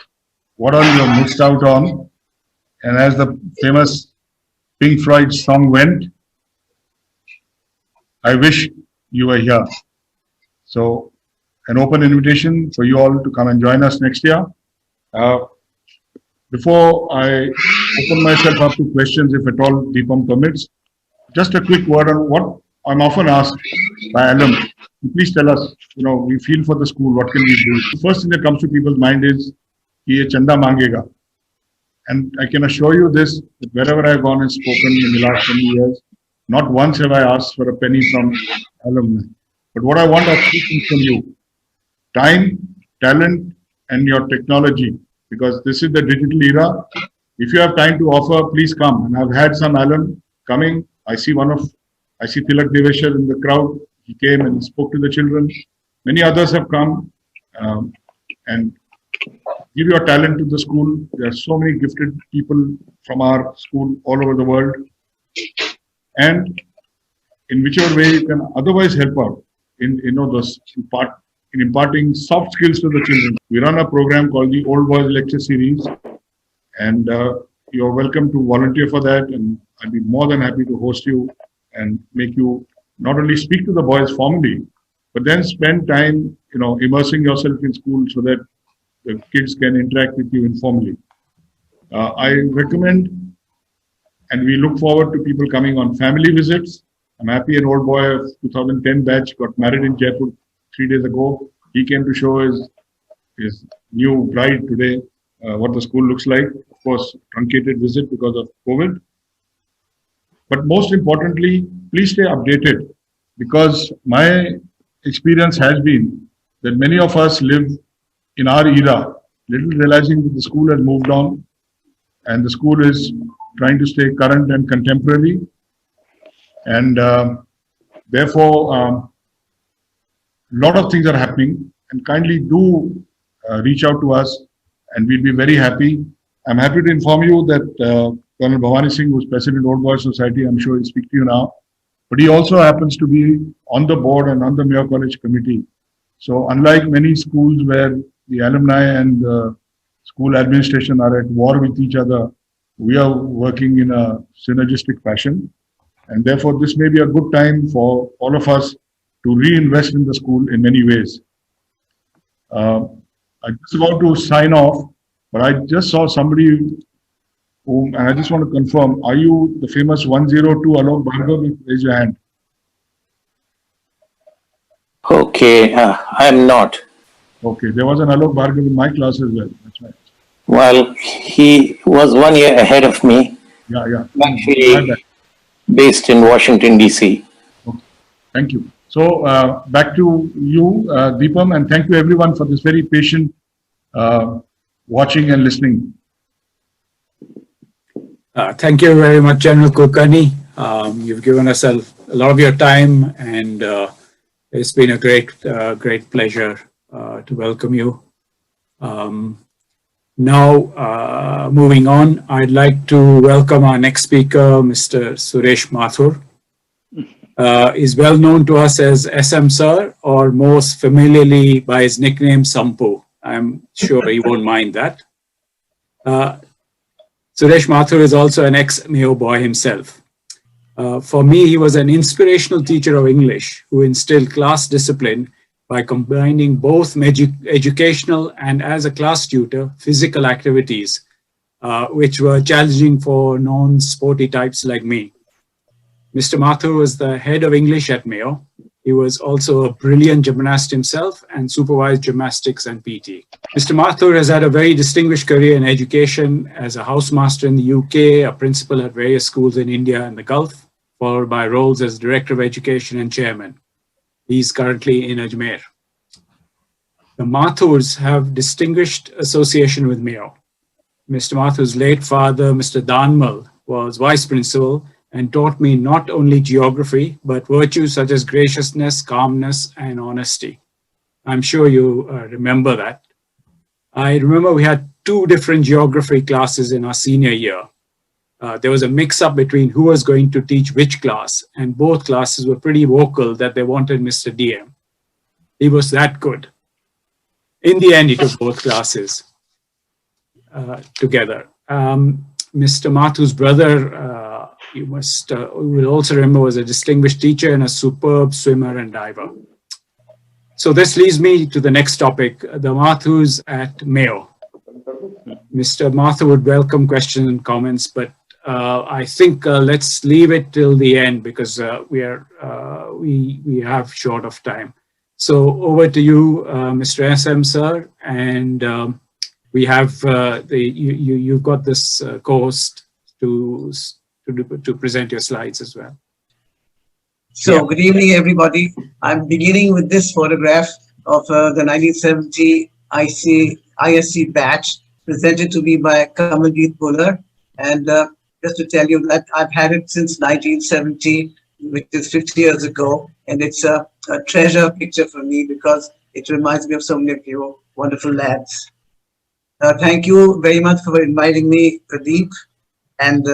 what all you have missed out on. And as the famous Pink Floyd song went, I wish you were here. So an open invitation for you all to come and join us next year. Before I open myself up to questions, if at all Deepam permits, just a quick word on what I'm often asked by alum. Please tell us, we feel for the school, what can we do? The first thing that comes to people's mind is, ye chanda mangega. And I can assure you this, that wherever I've gone and spoken in the last 20 years, not once have I asked for a penny from alumni. But what I want are three things from you: time, talent, and your technology. Because this is the digital era. If you have time to offer, please come. And I've had some alum coming. I see Tilak Deveshwar in the crowd. He came and spoke to the children. Many others have come and give your talent to the school. There are so many gifted people from our school all over the world. And in whichever way you can otherwise help out in imparting soft skills to the children. We run a program called the Old Boys Lecture Series, and you're welcome to volunteer for that, and I'd be more than happy to host you and make you not only speak to the boys formally, but then spend time, immersing yourself in school so that the kids can interact with you informally. I recommend, and we look forward to people coming on family visits. I'm happy an old boy of 2010 batch got married in Jaipur 3 days ago. He came to show his new bride today what the school looks like. Of course, truncated visit because of COVID. But most importantly, please stay updated, because my experience has been that many of us live in our era, little realizing that the school has moved on and the school is trying to stay current and contemporary. And therefore, a lot of things are happening, and kindly do reach out to us and we'll be very happy. I'm happy to inform you that Colonel Bhavani Singh, who's President Old Boys Society, I'm sure he'll speak to you now, but he also happens to be on the board and on the Mayo College committee. So unlike many schools where the alumni and the school administration are at war with each other, we are working in a synergistic fashion. And therefore, this may be a good time for all of us to reinvest in the school in many ways. I'm just about to sign off, but I just saw somebody and I just want to confirm, are you the famous 102 Alok Bhargav? Raise your hand. Okay, I'm not. Okay, there was an Alok Bhargav in my class as well. That's right. Well, he was 1 year ahead of me. Yeah. Actually, based in Washington, D.C. Okay. Thank you. So back to you, Deepam, and thank you everyone for this very patient watching and listening. Thank you very much, General Kulkarni. You've given us a lot of your time, and it's been a great pleasure to welcome you. Now, moving on, I'd like to welcome our next speaker, Mr. Suresh Mathur. Is well known to us as SM Sir, or most familiarly by his nickname Sampu. I'm sure he won't mind that. Suresh Mathur is also an ex-Mayo boy himself. For me, he was an inspirational teacher of English who instilled class discipline by combining both educational and, as a class tutor, physical activities, which were challenging for non-sporty types like me. Mr. Mathur was the head of English at Mayo. He was also a brilliant gymnast himself and supervised gymnastics and PT. Mr. Mathur has had a very distinguished career in education as a housemaster in the UK, a principal at various schools in India and the Gulf, followed by roles as Director of Education and Chairman. He's currently in Ajmer. The Mathurs have distinguished association with Mayo. Mr. Mathur's late father, Mr. Danmal, was vice principal and taught me not only geography, but virtues such as graciousness, calmness, and honesty. I'm sure you remember that. I remember we had 2 different geography classes in our senior year. There was a mix-up between who was going to teach which class, and both classes were pretty vocal that they wanted Mr. DM. He was that good. in the end, he took both classes together. Mr. Mathu's brother, you will also remember, was a distinguished teacher and a superb swimmer and diver. So this leads me to the next topic, the Mathus at Mayo. Mr. Mathu would welcome questions and comments, but I think let's leave it till the end because we have short of time. So over to you, Mr. SM, sir, and we have you've got this course to present your slides as well. So good evening, everybody. I'm beginning with this photograph of the 1970 ISC batch presented to me by Kamaljeet Buller. And just to tell you that I've had it since 1970, which is 50 years ago. And it's a treasure picture for me because it reminds me of so many of you wonderful lads. Thank you very much for inviting me, Pradeep. And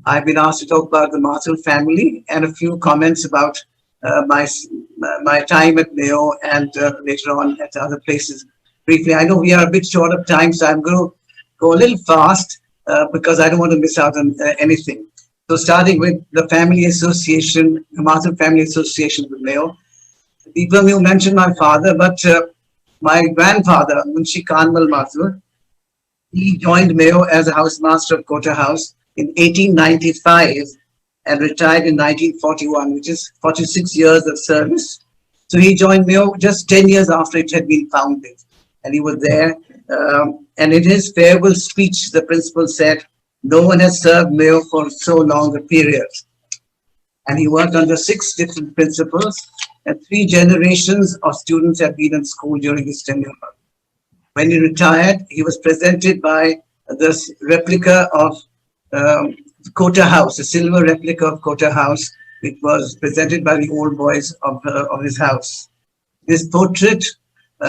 I've been asked to talk about the Mathu family and a few comments about my time at Mayo and later on at other places. Briefly, I know we are a bit short of time, so I'm going to go a little fast because I don't want to miss out on anything. So starting with the family association, the Mathu Family Association with Mayo. People you mentioned my father, but my grandfather, Munshi Kanmal Mathur, he joined Mayo as a housemaster of Kota House in 1895 and retired in 1941, which is 46 years of service. So he joined Mayo just 10 years after it had been founded. And he was there. And in his farewell speech, the principal said, "No one has served Mayo for so long a period." And he worked under 6 different principals, and 3 generations of students had been in school during his tenure. When he retired, he was presented by this replica of Kota House, a silver replica of Kota House, which was presented by the old boys of his house. This portrait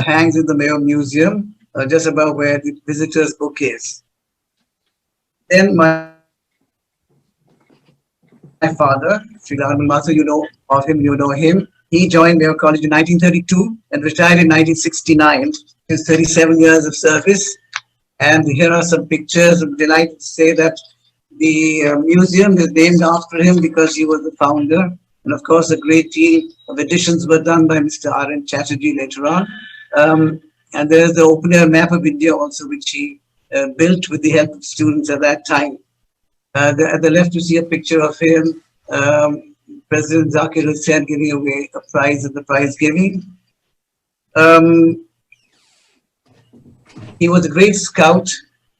hangs in the Mayo Museum, just above where the visitors' book is. Then my father, Sri Dharman Mathu, you know of him, you know him. He joined Mayo College in 1932 and retired in 1969. His 37 years of service. And here are some pictures. I'm delighted to say that the museum is named after him because he was the founder. And of course, a great deal of additions were done by Mr. R.N. Chatterjee later on. And there's the open air map of India also, which he built with the help of students at that time. At the left, you see a picture of him, President Zakir Hussain giving away a prize at the prize giving. He was a great scout,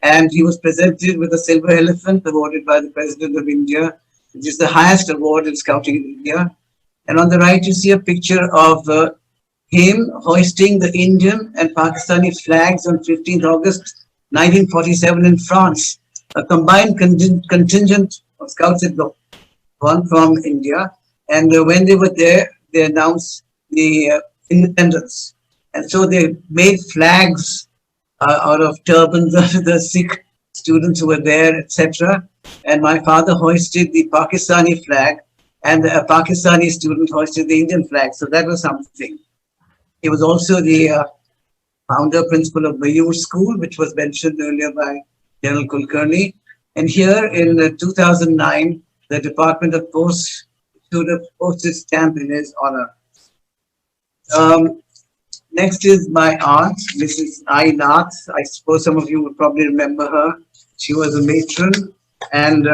and he was presented with a silver elephant awarded by the President of India, which is the highest award in scouting in India. And on the right, you see a picture of him hoisting the Indian and Pakistani flags on 15th August 1947 in France. A combined contingent of scouts had gone from India, and when they were there, they announced the independence. And so they made flags out of turbans of the Sikh students who were there, etc. And my father hoisted the Pakistani flag, and a Pakistani student hoisted the Indian flag. So that was something. He was also the founder principal of Mayo School, which was mentioned earlier by General Kulkarni. And here in 2009, the Department of Post issued a postage stamp in his honor. Next is my aunt, Mrs. I. Nath. I suppose some of you would probably remember her. She was a matron and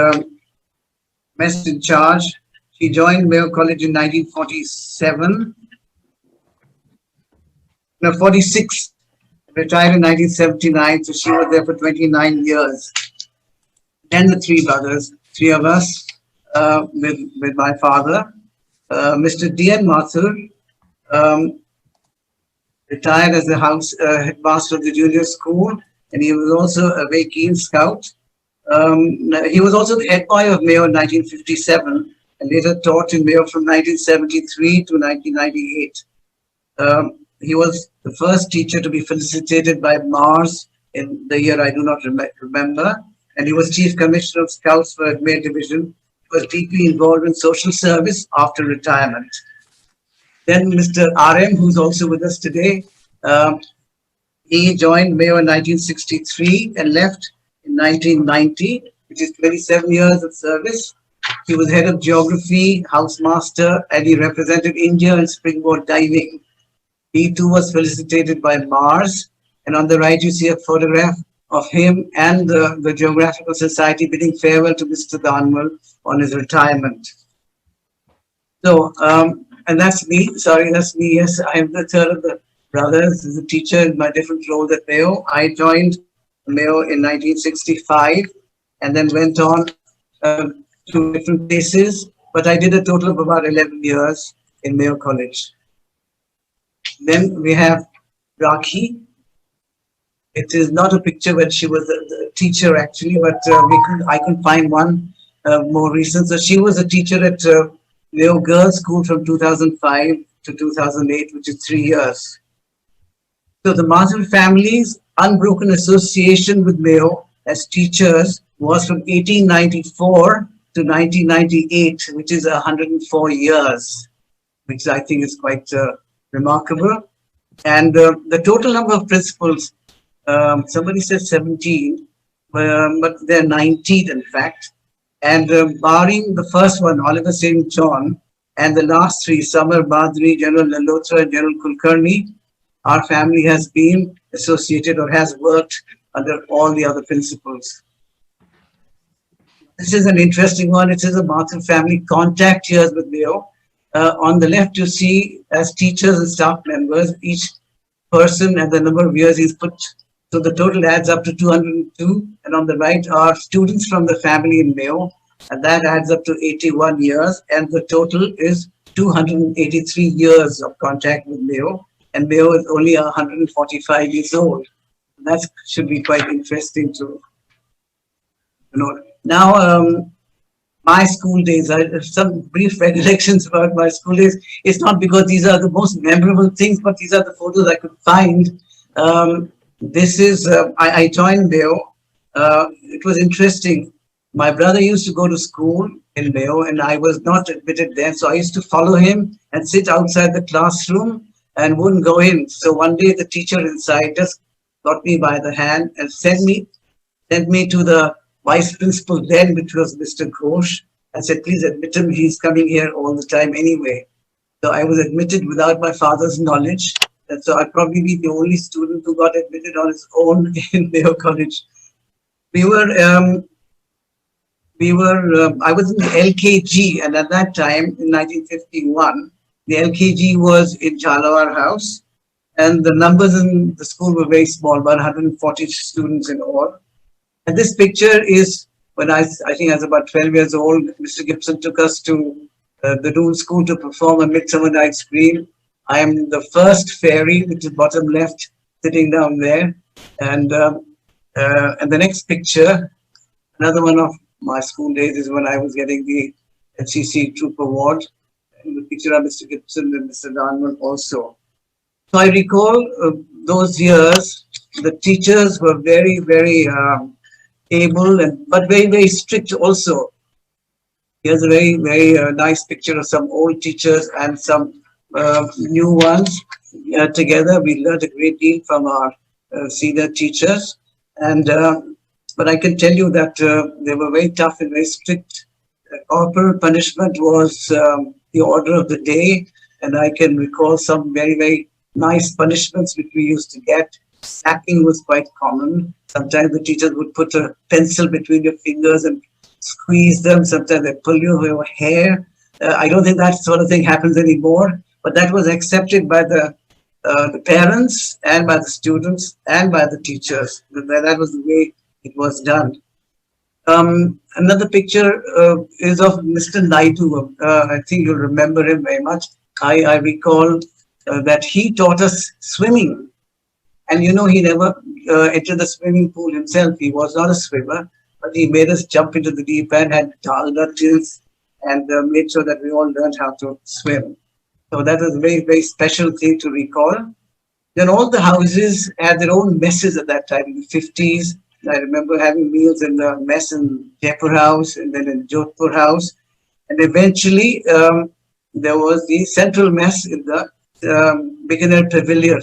mess in charge. She joined Mayo College in 1947. No, 46. Retired in 1979, so she was there for 29 years. Then the 3 brothers, 3 of us, with my father. Mr. D.N. Mathur retired as the headmaster of the junior school, and he was also a very keen scout. He was also the head boy of Mayo in 1957, and later taught in Mayo from 1973 to 1998. He was the first teacher to be felicitated by Mars in the year I do not remember, and he was Chief Commissioner of Scouts for Ajmer Division. He was deeply involved in social service after retirement. Then Mr. RM, who's also with us today, He joined Mayo in 1963 and left in 1990, which is 27 years of service. He was head of geography, housemaster, and he represented India in springboard diving. He too was felicitated by Mars. And on the right, you see a photograph of him and the Geographical Society bidding farewell to Mr. Danmal on his retirement. So, and that's me. Sorry, that's me. Yes, I'm the third of the brothers. As a teacher in my different roles at Mayo. I joined Mayo in 1965 and then went on to different places. But I did a total of about 11 years in Mayo College. Then we have Rakhi. It is not a picture when she was a teacher actually, but I could find one more recent. So she was a teacher at Mayo Girls School from 2005 to 2008, which is 3 years. So the Mazel family's unbroken association with Mayo as teachers was from 1894 to 1998, which is 104 years, which I think is quite remarkable. And the total number of principals, somebody said 17, but they're 19 in fact. And barring the first one, Oliver St. John, and the last three, Samar Badri, General Lalhotra, and General Kulkarni, our family has been associated or has worked under all the other principals. This is an interesting one. It is a Mathur family contact years with Mayo. On the left, you see as teachers and staff members, each person and the number of years he's put. So the total adds up to 202. And on the right are students from the family in Mayo. And that adds up to 81 years. And the total is 283 years of contact with Mayo. And Mayo is only 145 years old. That should be quite interesting to note. Now, my school days, I have some brief recollections about my school days. It's not because these are the most memorable things, but these are the photos I could find. This is, I joined Mayo. It was interesting. My brother used to go to school in Mayo and I was not admitted there. So I used to follow him and sit outside the classroom and wouldn't go in. So one day the teacher inside just got me by the hand and sent me to the vice principal then, which was Mr. Ghosh, and said, please admit him, he's coming here all the time anyway. So I was admitted without my father's knowledge. And so I'd probably be the only student who got admitted on his own in Mayo College. I was in the LKG, and at that time, in 1951, the LKG was in Jalawar House, and the numbers in the school were very small, about 140 students in all. And this picture is when I think I was about 12 years old. Mr. Gibson took us to the Doon School to perform A Midsummer Night's Dream. I am the first fairy, which is bottom left, sitting down there. And the next picture, another one of my school days, is when I was getting the FCC Troop Award. And the picture of Mr. Gibson and Mr. Danman also. So I recall those years, the teachers were very, very able, but very, very strict also. Here's a very, very nice picture of some old teachers and some new ones together. We learned a great deal from our senior teachers. And but I can tell you that they were very tough and very strict. Corporal punishment was the order of the day. And I can recall some very, very nice punishments which we used to get. Sacking was quite common. Sometimes the teachers would put a pencil between your fingers and squeeze them. Sometimes they pull your hair. I don't think that sort of thing happens anymore. But that was accepted by the parents and by the students and by the teachers. That was the way it was done. Another picture is of Mr. Naidu. I think you'll remember him very much. I recall that he taught us swimming. And you know, he never entered the swimming pool himself. He was not a swimmer, but he made us jump into the deep end, had drills, and made sure that we all learned how to swim. So that was a very, very special thing to recall. Then all the houses had their own messes at that time, in the 50s. I remember having meals in the mess in Jaipur House and then in Jodhpur House. And eventually, there was the central mess in the beginner pavilion.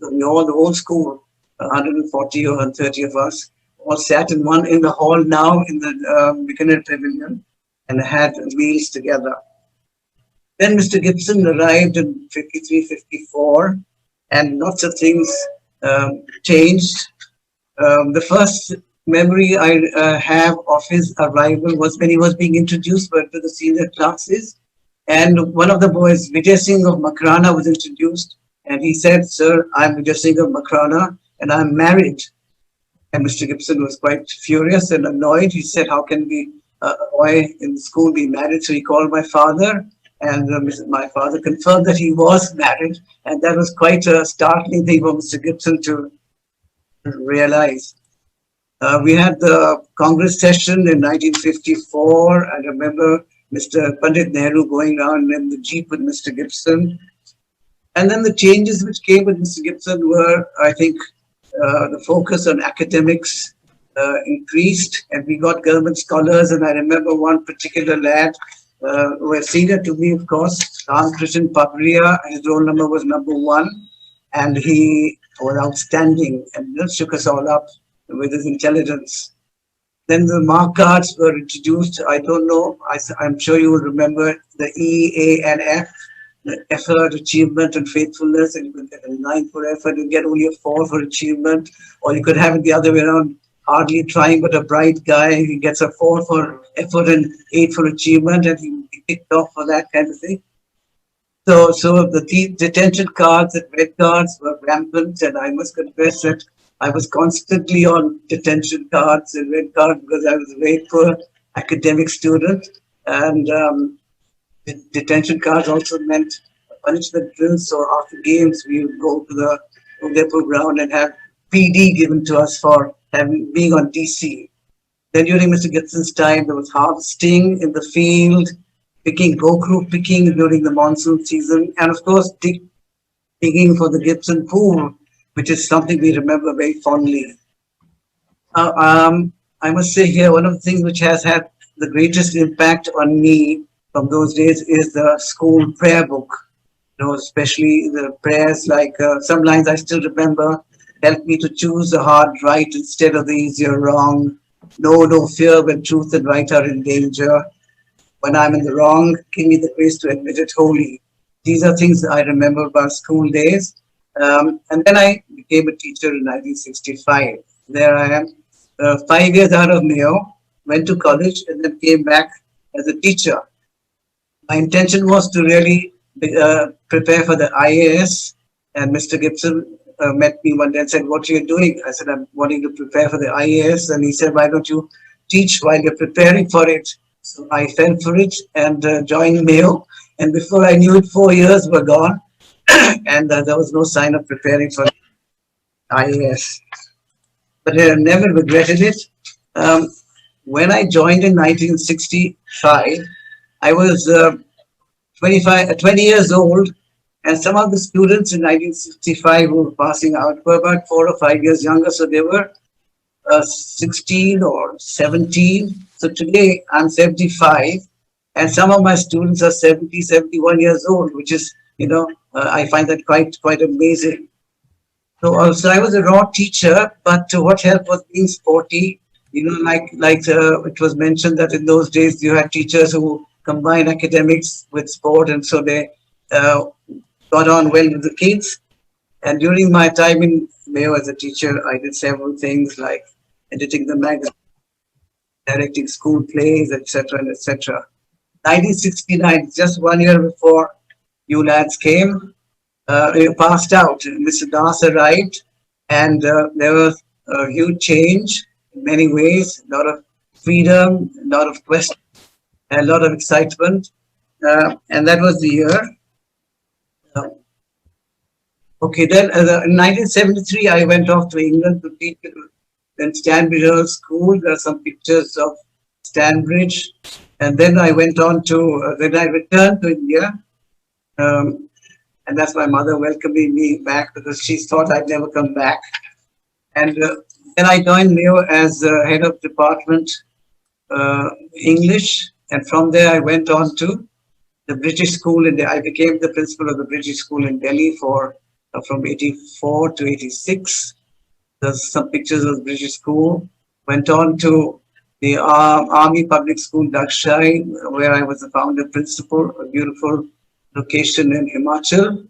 all the whole school, 140 or 130 of us, all sat in the hall now in the Beginner Pavilion and had meals together. Then Mr. Gibson arrived in 53, 54, and lots of things changed. The first memory I have of his arrival was when he was being introduced to the senior classes. And one of the boys, Vijay Singh of Makrana, was introduced. And he said, "Sir, I'm Vijay Singh of Makrana, and I'm married." And Mr. Gibson was quite furious and annoyed. He said, "How can a boy in school be married?" So he called my father, and my father confirmed that he was married. And that was quite a startling thing for Mr. Gibson to realize. We had the Congress session in 1954. I remember Mr. Pandit Nehru going around in the Jeep with Mr. Gibson. And then the changes which came with Mr. Gibson were, I think, the focus on academics increased, and we got government scholars. And I remember one particular lad who was senior to me, of course, Ram Krishan Papriya. His roll number was number 1, and he was outstanding and just shook us all up with his intelligence. Then the mark cards were introduced. I don't know, I'm sure you will remember the E, A, and F, the effort, achievement, and faithfulness. And you could get a 9 for effort, you get only a 4 for achievement, or you could have it the other way around, hardly trying but a bright guy. He gets a 4 for effort and 8 for achievement, and he picked off for that kind of thing. So the detention cards and red cards were rampant, and I must confess that I was constantly on detention cards and red cards because I was a very poor academic student. And detention cards also meant punishment drills. So after games, we would go to the Udaipur ground and have PD given to us for being on DC. Then during Mr. Gibson's time, there was harvesting in the field, go-crew picking during the monsoon season, and of course, digging for the Gibson pool, which is something we remember very fondly. I must say here, one of the things which has had the greatest impact on me from those days is the school prayer book. You know, especially the prayers like some lines I still remember: "Help me to choose the hard right instead of the easier wrong. No fear when truth and right are in danger. When I'm in the wrong, give me the grace to admit it wholly." These are things that I remember about school days. And then I became a teacher in 1965. There I am, 5 years out of Mayo, went to college, and then came back as a teacher. My intention was to really prepare for the IAS, and Mr. Gibson met me one day and said, "What are you doing?" I said, "I'm wanting to prepare for the IAS." And he said, "Why don't you teach while you're preparing for it?" So I fell for it and joined Mayo. And before I knew it, 4 years were gone. And there was no sign of preparing for IAS. But I never regretted it. When I joined in 1965, I was 20 years old, and some of the students in 1965 who were passing out were about 4 or 5 years younger, so they were 16 or 17. So today I'm 75, and some of my students are 70, 71 years old, which is, I find that quite amazing. So I was a raw teacher, but what helped was being sporty. Like it was mentioned that in those days you had teachers who combined academics with sport, and so they got on well with the kids. And during my time in Mayo as a teacher, I did several things like editing the magazine, directing school plays, etc., and etc. 1969, just 1 year before you lads came, you passed out. Mr. Das arrived, and there was a huge change in many ways, a lot of freedom, a lot of questions, a lot of excitement, and that was the year. Okay, then in 1973, I went off to England to teach in Stanbridge Earl School. There are some pictures of Stanbridge, and then I went on to, then I returned to India. And that's my mother welcoming me back because she thought I'd never come back. And then I joined Mayo as head of department English. And from there I went on to the British school. I became the principal of the British school in Delhi for from 84 to 86. There's some pictures of British school. Went on to the Army Public School, Dakshai, where I was the founder principal, a beautiful location in Himachal.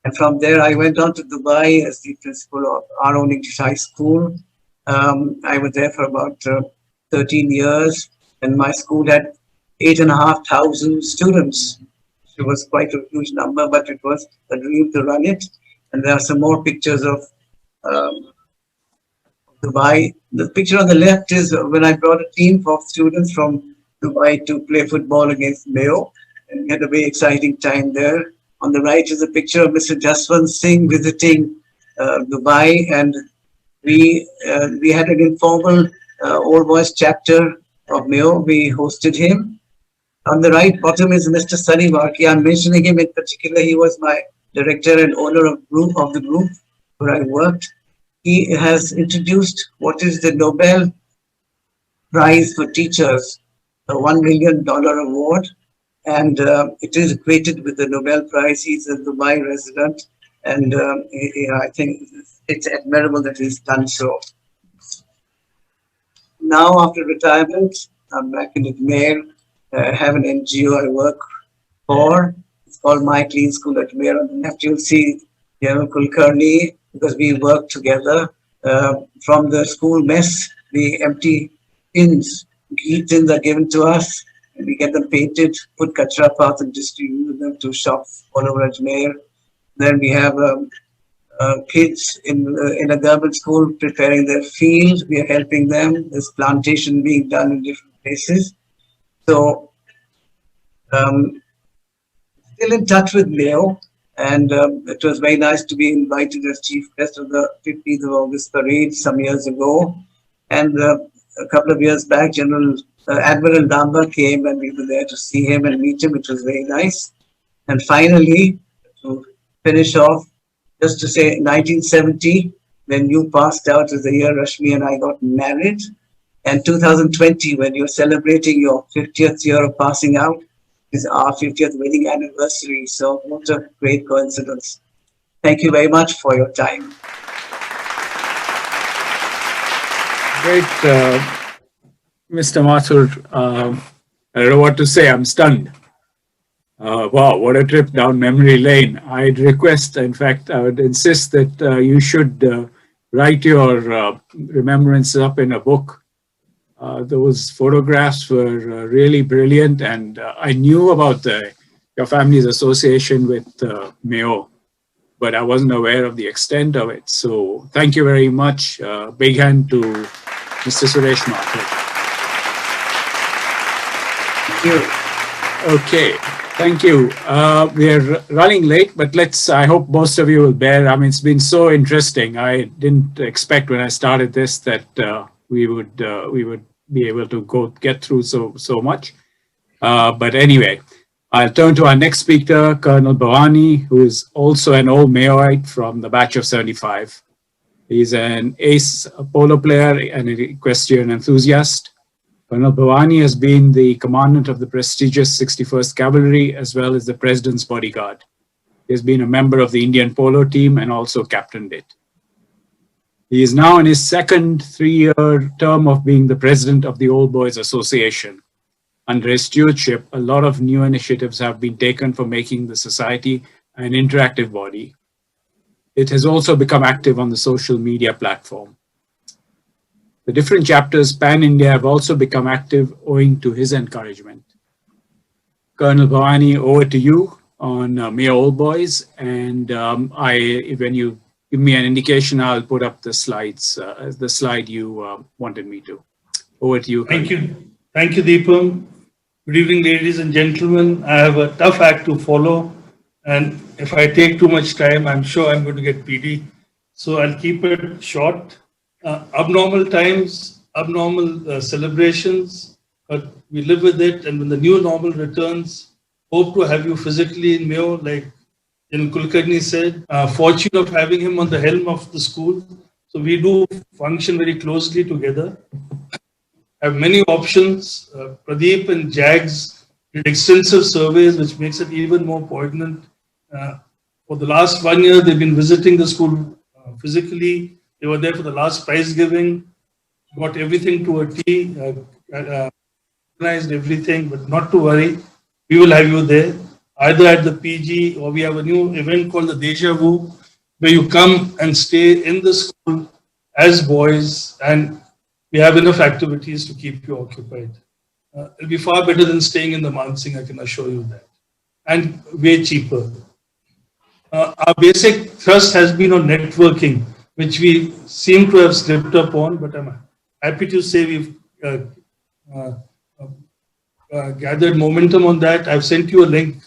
And from there, I went on to Dubai as the principal of our own English high school. I was there for about 13 years, and my school had 8,500 students. It was quite a huge number, but it was a dream to run it. And there are some more pictures of Dubai. The picture on the left is when I brought a team of students from Dubai to play football against Mayo, and we had a very exciting time there. On the right is a picture of Mr. Jaswant Singh visiting Dubai, and we had an informal old boys chapter of Mayo. We hosted him. On the right bottom is Mr. Sunny Varki. I'm mentioning him in particular. He was my director and owner of the group where I worked. He has introduced what is the Nobel Prize for Teachers, a $1 million award, and it is equated with the Nobel Prize. He's a Dubai resident, and I think it's admirable that he's done so. Now, after retirement, I'm back in Ajmer. I have an NGO I work for. It's called My Clean School at Ajmer. On the left, you'll see General Kulkarni, because we work together. From the school mess, the empty tins, ghee tins are given to us, and we get them painted, put kachra path and distribute them to shops all over Ajmer. Then we have kids in a government school preparing their field. We are helping them. There's plantation being done in different places. So, still in touch with Mayo, and it was very nice to be invited as chief guest of the 15th of August parade some years ago. And a couple of years back, Admiral Damba came, and we were there to see him and meet him, which was very nice. And finally, to finish off, just to say 1970, when you passed out, is the year Rashmi and I got married. And 2020, when you're celebrating your 50th year of passing out, is our 50th wedding anniversary. So what a great coincidence. Thank you very much for your time. Great, Mr. Mathur. I don't know what to say. I'm stunned. Wow, what a trip down memory lane. I'd request, in fact, I would insist that you should write your remembrances up in a book. Those photographs were really brilliant, and I knew about your family's association with Mayo, but I wasn't aware of the extent of it. So thank you very much. Big hand to Mr. Suresh Mathur. Thank you. Okay, thank you. We are running late, but I hope most of you will bear. I mean, it's been so interesting. I didn't expect when I started this that we would be able to get through so much. But anyway, I'll turn to our next speaker, Colonel Bhavani, who is also an old Mayoite from the batch of 75. He's an ace polo player and an equestrian enthusiast. Colonel Bhavani has been the commandant of the prestigious 61st Cavalry as well as the President's bodyguard. He has been a member of the Indian polo team and also captained it. He is now in his second 3-year term of being the president of the Old Boys Association. Under his stewardship, a lot of new initiatives have been taken for making the society an interactive body. It has also become active on the social media platform. The different chapters pan-India have also become active owing to his encouragement. Colonel Bhavani, over to you on Mayo Old Boys, and when you give me an indication, I'll put up the slides, the slide you wanted me to. Over to you. Thank you. Thank you, Deepam. Good evening, ladies and gentlemen. I have a tough act to follow, and if I take too much time, I'm sure I'm going to get PD. So I'll keep it short. Abnormal times, abnormal celebrations, but we live with it, and when the new normal returns, hope to have you physically in Mayo, like General Kulkarni said, fortune of having him on the helm of the school. So we do function very closely together. Have many options. Pradeep and Jags did extensive surveys, which makes it even more poignant For the last 1 year, they've been visiting the school physically. They were there for the last prize giving, got everything to a T, organized everything, but not to worry. We will have you there, either at the PG or we have a new event called the Deja Vu, where you come and stay in the school as boys, and we have enough activities to keep you occupied. It'll be far better than staying in the Mansingh, I can assure you that, and way cheaper. Our basic thrust has been on networking, which we seem to have slipped up on, but I'm happy to say we've gathered momentum on that. I've sent you a link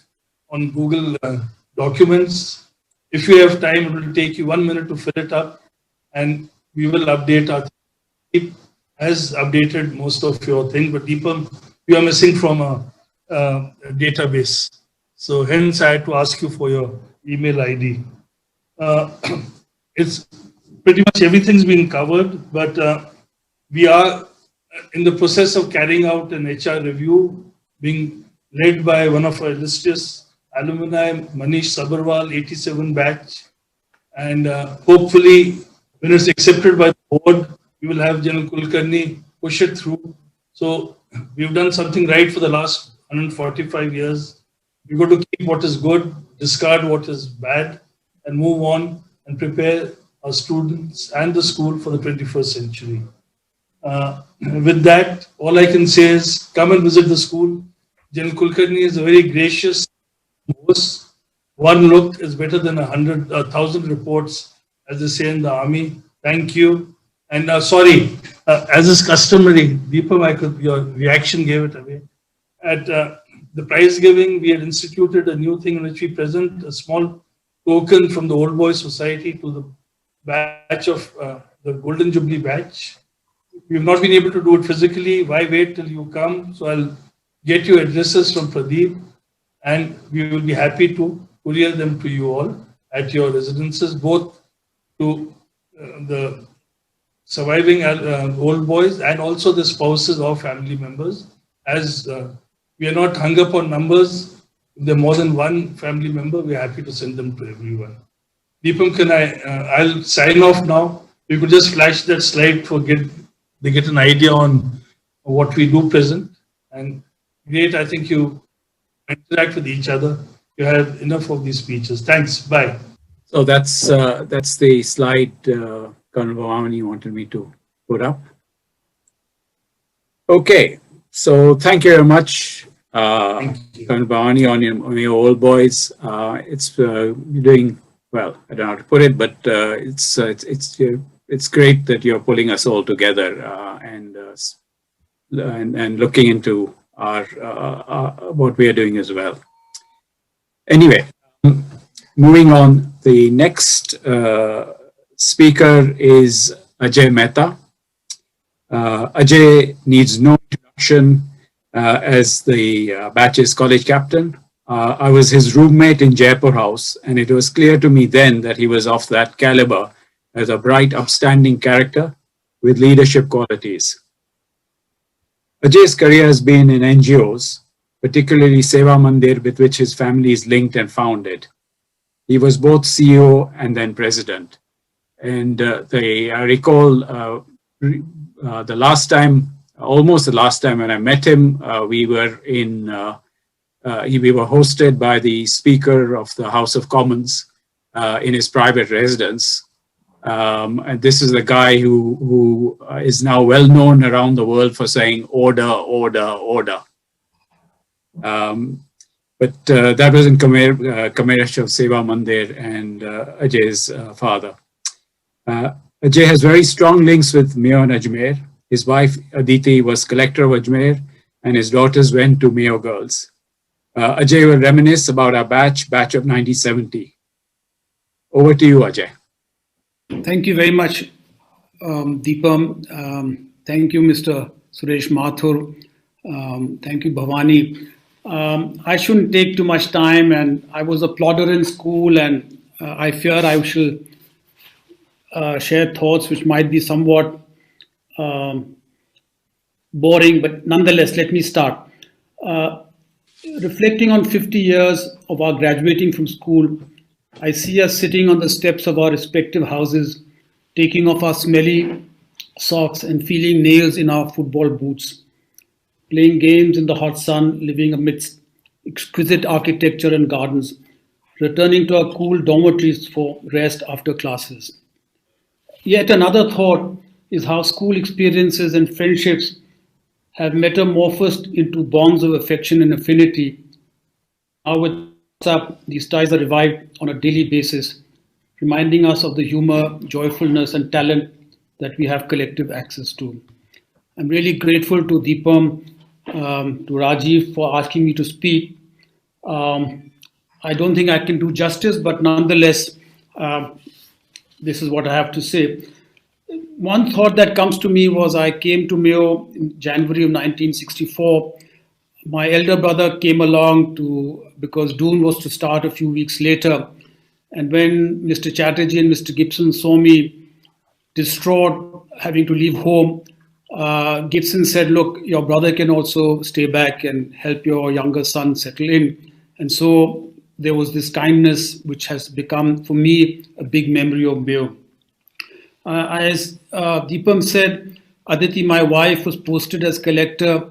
on Google Documents. If you have time, it will take you 1 minute to fill it up, and we will update our team. Has updated most of your thing, but Deepam, you are missing from a database. So hence I had to ask you for your email ID. It's pretty much everything's been covered, but we are in the process of carrying out an HR review being led by one of our illustrious alumni, Manish Sabharwal, 87 batch. And hopefully, when it's accepted by the board, we will have General Kulkarni push it through. So we've done something right for the last 145 years. We've got to keep what is good, discard what is bad, and move on and prepare our students and the school for the 21st century. With that, all I can say is come and visit the school. General Kulkarni is a very gracious host. One look is better than 1,000 reports, as they say in the army. Thank you. And sorry, as is customary, Deepam, your reaction gave it away. At the prize giving, we had instituted a new thing in which we present a small token from the Old Boys Society to the batch of the Golden Jubilee batch. We've not been able to do it physically. Why wait till you come? So I'll get you addresses from Pradeep, and we will be happy to courier them to you all at your residences, both to the surviving old boys and also the spouses or family members. As we are not hung up on numbers, if there are more than one family member, we're happy to send them to everyone. Deepam, can I'll sign off now. We could just flash that slide for they get an idea on what we do present. And great, I think you interact with each other. You have enough of these speeches. Thanks. Bye. So that's the slide Colonel Bhavani wanted me to put up. Okay, so thank you very much, Colonel Bhavani, on your old boys. It's doing well. I don't know how to put it, but it's great that you're pulling us all together and looking into our what we are doing as well. Anyway, moving on, the next speaker is Ajay Mehta. Ajay needs no introduction as the batch's college captain. I was his roommate in Jaipur House, and it was clear to me then that he was of that caliber as a bright, upstanding character with leadership qualities. Ajay's career has been in NGOs, particularly Seva Mandir, with which his family is linked and founded. He was both CEO and then president. And I recall the last time, almost the last time when I met him, we were hosted by the Speaker of the House of Commons in his private residence. And this is the guy who is now well known around the world for saying order, order, order. But that was in Kameresh of Seva Mandir and Ajay's father. Ajay has very strong links with Mayo and Ajmer. His wife Aditi was collector of Ajmer, and his daughters went to Mayo Girls. Ajay will reminisce about our batch of 1970. Over to you, Ajay. Thank you very much, Deepam. Thank you, Mr. Suresh Mathur. Thank you, Bhavani. I shouldn't take too much time, and I was a plodder in school, and I fear I shall share thoughts which might be somewhat boring, but nonetheless, let me start. Reflecting on 50 years of our graduating from school, I see us sitting on the steps of our respective houses, taking off our smelly socks and feeling nails in our football boots, playing games in the hot sun, living amidst exquisite architecture and gardens, returning to our cool dormitories for rest after classes. Yet another thought is how school experiences and friendships have metamorphosed into bonds of affection and affinity. Now with WhatsApp, these ties are revived on a daily basis, reminding us of the humor, joyfulness, and talent that we have collective access to. I'm really grateful to Deepam, to Rajiv for asking me to speak. I don't think I can do justice, but nonetheless, this is what I have to say. One thought that comes to me was I came to Mayo in January of 1964. My elder brother came along because Doon was to start a few weeks later. And when Mr. Chatterjee and Mr. Gibson saw me distraught, having to leave home, Gibson said, look, your brother can also stay back and help your younger son settle in. And so there was this kindness which has become, for me, a big memory of Mayo. As Deepam said, Aditi, my wife, was posted as collector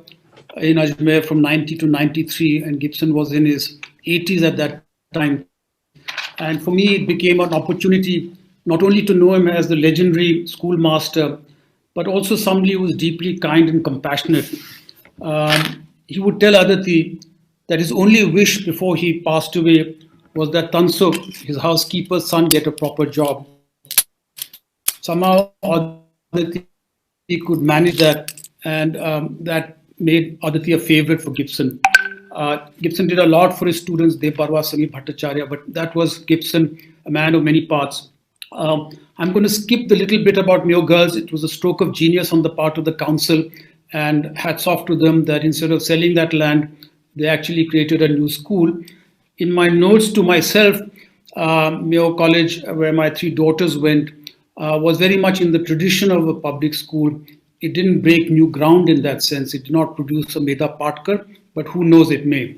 in Ajmer from 90 to 93, and Gibson was in his 80s at that time. And for me, it became an opportunity not only to know him as the legendary schoolmaster, but also somebody who was deeply kind and compassionate. He would tell Aditi that his only wish before he passed away was that Tansuk, his housekeeper's son, get a proper job. Somehow Aditi could manage that, and that made Aditi a favorite for Gibson. Gibson did a lot for his students, Deparwa, Samir Bhattacharya, but that was Gibson, a man of many parts. I'm going to skip the little bit about Mayo Girls. It was a stroke of genius on the part of the council, and hats off to them that instead of selling that land, they actually created a new school. In my notes to myself, Mayo College, where my 3 daughters went, was very much in the tradition of a public school. It didn't break new ground in that sense. It did not produce a Meda Patkar, but who knows, it may.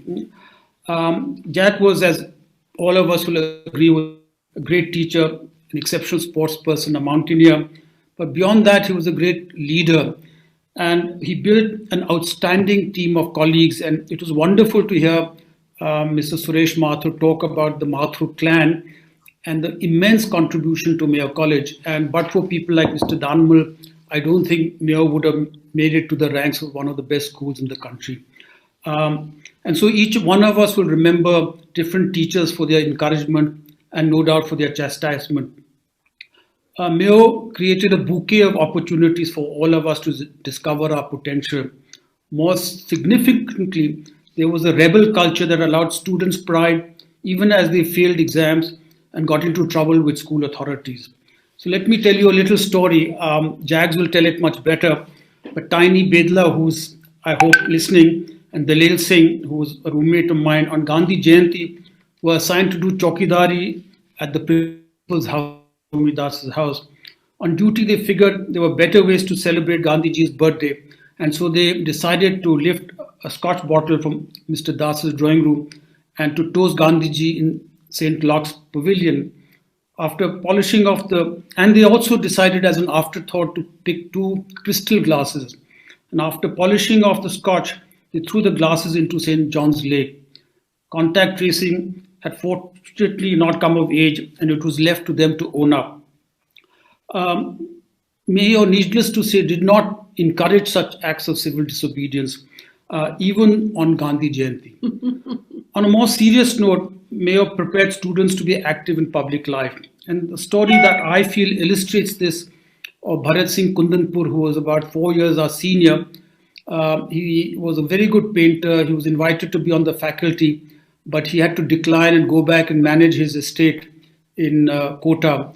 Jack was, as all of us will agree, was a great teacher, an exceptional sports person, a mountaineer. But beyond that, he was a great leader. And he built an outstanding team of colleagues. And it was wonderful to hear Mr. Suresh Mathur talk about the Mathur clan and the immense contribution to Mayo College. And but for people like Mr. Danmal, I don't think Mayo would have made it to the ranks of one of the best schools in the country. And so each one of us will remember different teachers for their encouragement and no doubt for their chastisement. Mayo created a bouquet of opportunities for all of us to discover our potential. More significantly, there was a rebel culture that allowed students pride even as they failed exams and got into trouble with school authorities. So let me tell you a little story. Jags will tell it much better. But Tiny Bedla, who's, I hope, listening, and Dalil Singh, who was a roommate of mine, on Gandhi Jayanti, were assigned to do chokidari at the principal's house, Das's house. On duty, they figured there were better ways to celebrate Gandhiji's birthday. And so they decided to lift a scotch bottle from Mr. Das's drawing room and to toast Gandhiji in St. Luke's Pavilion. After polishing off and they also decided as an afterthought to pick 2 crystal glasses. And after polishing off the scotch, they threw the glasses into St. John's Lake. Contact tracing had fortunately not come of age, and it was left to them to own up. Mayo, needless to say, did not encourage such acts of civil disobedience, even on Gandhi Jayanti. On a more serious note, Mayo prepared students to be active in public life. And the story that I feel illustrates this of Bharat Singh Kundanpur, who was about 4 years our senior. He was a very good painter. He was invited to be on the faculty, but he had to decline and go back and manage his estate in Kota.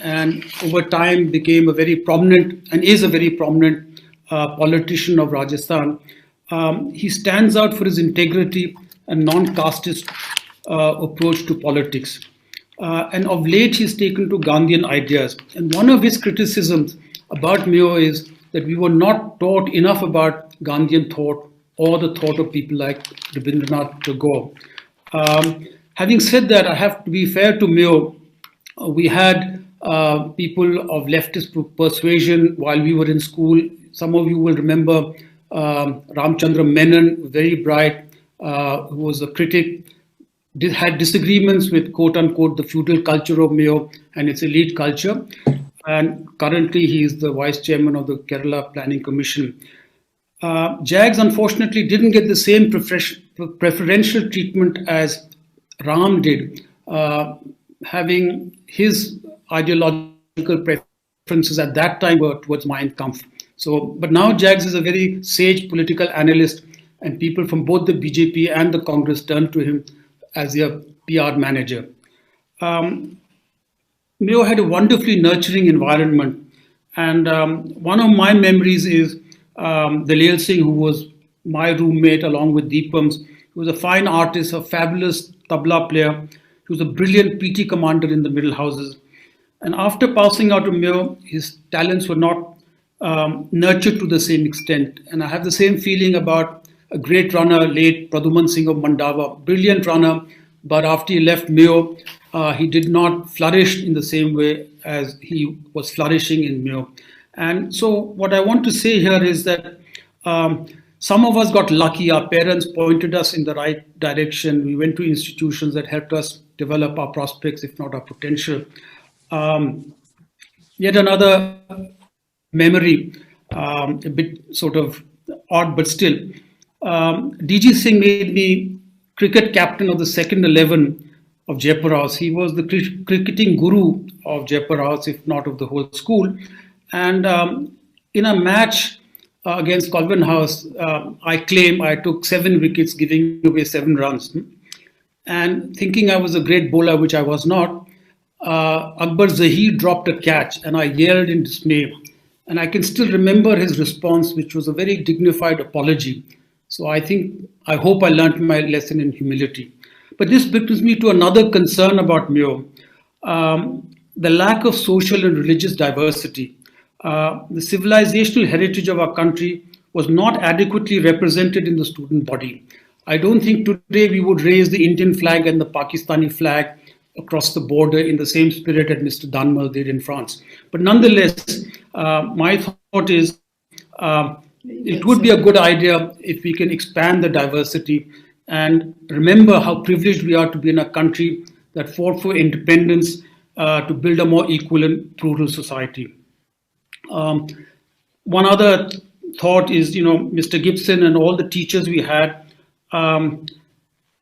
And over time became a very prominent, and is a very prominent politician of Rajasthan. He stands out for his integrity and non-casteist approach to politics. And of late, he's taken to Gandhian ideas. And one of his criticisms about Mayo is that we were not taught enough about Gandhian thought or the thought of people like Rabindranath Tagore. Having said that, I have to be fair to Mayo. We had people of leftist persuasion while we were in school. Some of you will remember Ramchandra Menon, very bright, who was a critic, had disagreements with quote unquote the feudal culture of Mayo and its elite culture. And currently he is the vice chairman of the Kerala Planning Commission. Jags unfortunately didn't get the same preferential treatment as Ram did, having his ideological preferences at that time were towards Mein Kampf. So, but now Jags is a very sage political analyst, and people from both the BJP and the Congress turned to him as their PR manager. Mayo had a wonderfully nurturing environment, and one of my memories is Dalil Singh, who was my roommate along with Deepam's. He was a fine artist, a fabulous tabla player. He was a brilliant PT commander in the middle houses. And after passing out of Mayo, his talents were not nurtured to the same extent. And I have the same feeling about a great runner, late Pradyuman Singh of Mandava, brilliant runner, but after he left Mayo, he did not flourish in the same way as he was flourishing in Mayo. And so what I want to say here is that some of us got lucky. Our parents pointed us in the right direction. We went to institutions that helped us develop our prospects, if not our potential. Yet another memory, a bit sort of odd, but still. DG Singh made me cricket captain of the second 11 of Jaipur House. He was the cricketing guru of Jaipur House, if not of the whole school. And in a match against Colvin House, I claim I took 7 wickets, giving away 7 runs. And thinking I was a great bowler, which I was not, Akbar Zahir dropped a catch, and I yelled in dismay. And I can still remember his response, which was a very dignified apology. So I hope I learned my lesson in humility. But this brings me to another concern about Mayo, the lack of social and religious diversity. The civilizational heritage of our country was not adequately represented in the student body. I don't think today we would raise the Indian flag and the Pakistani flag across the border in the same spirit that Mr. Danmal did in France. But nonetheless, my thought is it would be a good idea if we can expand the diversity and remember how privileged we are to be in a country that fought for independence to build a more equal and plural society. One other thought is, Mr. Gibson and all the teachers we had,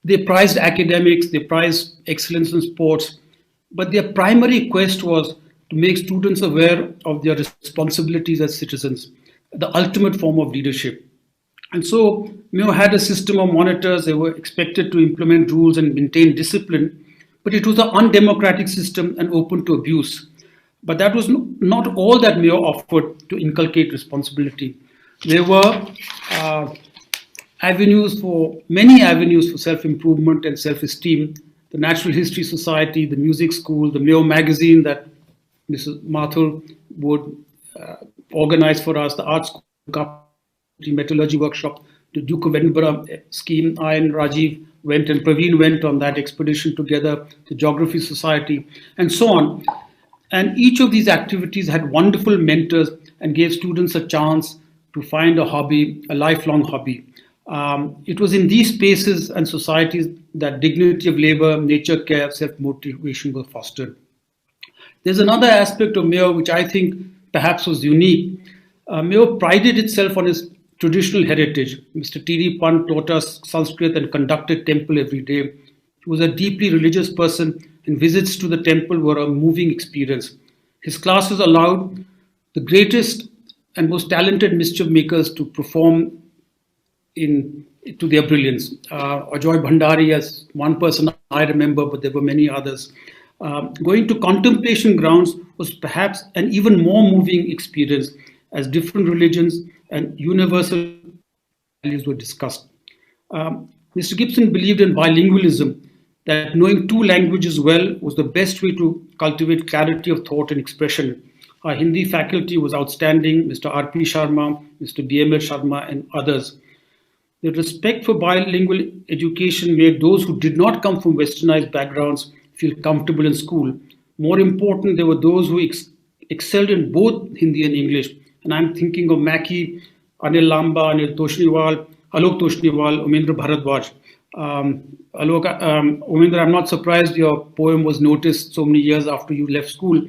they prized academics, they prized excellence in sports, but their primary quest was to make students aware of their responsibilities as citizens, the ultimate form of leadership. And so Mayo had a system of monitors. They were expected to implement rules and maintain discipline, but it was an undemocratic system and open to abuse. But that was not all that Mayo offered to inculcate responsibility. There were many avenues for self-improvement and self-esteem. The Natural History Society, the Music School, the Mayo magazine that Mrs. Mathur would organize for us, the Art School, the Metallurgy Workshop, the Duke of Edinburgh scheme. I and Rajiv went and Praveen went on that expedition together, the Geography Society, and so on. And each of these activities had wonderful mentors and gave students a chance to find a hobby, a lifelong hobby. It was in these spaces and societies that dignity of labor, nature care, self-motivation were fostered. There's another aspect of Mayo which I think perhaps was unique. Mayo prided itself on its traditional heritage. Mr. T.D. Pant taught us Sanskrit and conducted temple every day. He was a deeply religious person, and visits to the temple were a moving experience. His classes allowed the greatest and most talented mischief makers to perform to their brilliance. Ajoy Bhandari as one person I remember, but there were many others. Going to contemplation grounds was perhaps an even more moving experience as different religions and universal values were discussed. Mr. Gibson believed in bilingualism, that knowing 2 languages well was the best way to cultivate clarity of thought and expression. Our Hindi faculty was outstanding, Mr. R.P. Sharma, Mr. B.M.L. Sharma, and others. The respect for bilingual education made those who did not come from westernized backgrounds feel comfortable in school. More important, there were those who excelled in both Hindi and English. And I'm thinking of Maki, Anil Lamba, Anil Toshniwal, Alok Toshniwal, Umendra Bharadwaj. Umendra, I'm not surprised your poem was noticed so many years after you left school.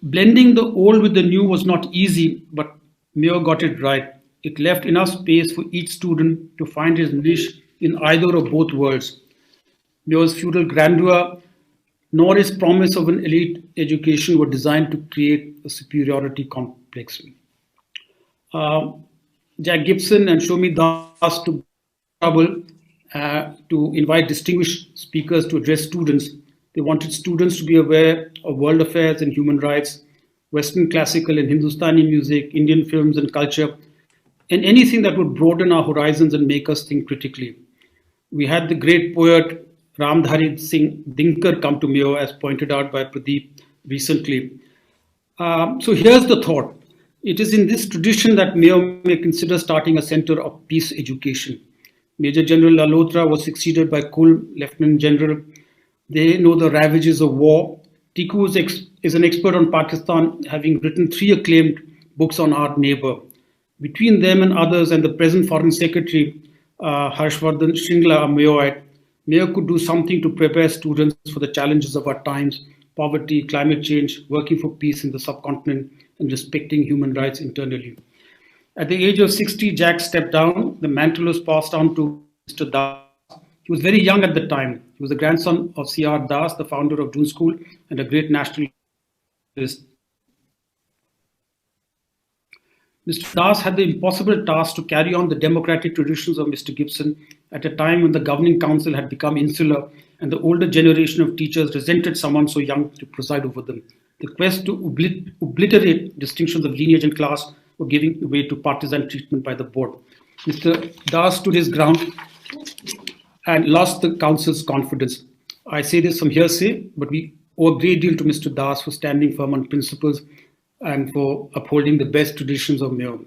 Blending the old with the new was not easy, but Mayo got it right. It left enough space for each student to find his niche in either or both worlds. Mayo's feudal grandeur nor his promise of an elite education were designed to create a superiority complex. Jack Gibson and Shomi Das took trouble to invite distinguished speakers to address students. They wanted students to be aware of world affairs and human rights, Western classical and Hindustani music, Indian films and culture, and anything that would broaden our horizons and make us think critically. We had the great poet Ramdhari Singh Dinkar come to Mayo, as pointed out by Pradeep recently. So here's the thought. It is in this tradition that Mayo may consider starting a center of peace education. Major General Lalhotra was succeeded by Kul, Lieutenant General. They know the ravages of war. Tiku is an expert on Pakistan, having written 3 acclaimed books on our neighbor. Between them and others and the present Foreign Secretary, Harshvardhan Shringla, a Mayoite, Mayo could do something to prepare students for the challenges of our times: poverty, climate change, working for peace in the subcontinent, and respecting human rights internally. At the age of 60, Jack stepped down. The mantle was passed on to Mr. Das. He was very young at the time. He was the grandson of C.R. Das, the founder of Doon School and a great nationalist. Mr. Das had the impossible task to carry on the democratic traditions of Mr. Gibson at a time when the governing council had become insular and the older generation of teachers resented someone so young to preside over them. The quest to obliterate distinctions of lineage and class were giving way to partisan treatment by the board. Mr. Das stood his ground and lost the council's confidence. I say this from hearsay, but we owe a great deal to Mr. Das for standing firm on principles and for upholding the best traditions of Mayo.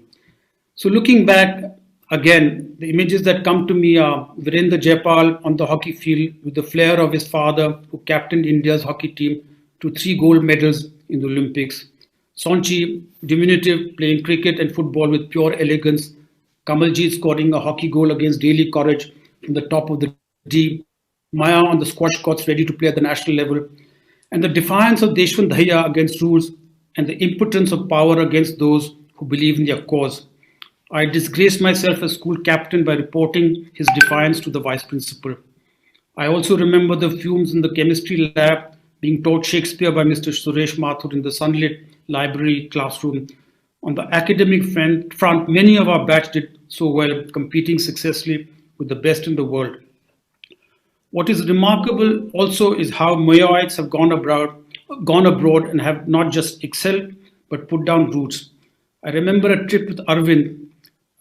So looking back, again, the images that come to me are Virendra Jaipal on the hockey field with the flair of his father, who captained India's hockey team to 3 gold medals in the Olympics. Sonchi, diminutive, playing cricket and football with pure elegance. Kamaljeet scoring a hockey goal against Delhi Courage from the top of the D. Maya on the squash courts ready to play at the national level. And the defiance of Deshwant Dhaya against rules and the impotence of power against those who believe in their cause. I disgraced myself as school captain by reporting his defiance to the vice principal. I also remember the fumes in the chemistry lab being taught Shakespeare by Mr. Suresh Mathur in the sunlit library classroom. On the academic front, many of our batch did so well, competing successfully with the best in the world. What is remarkable also is how Mayoites have gone abroad and have not just excelled, but put down roots. I remember a trip with Arvind.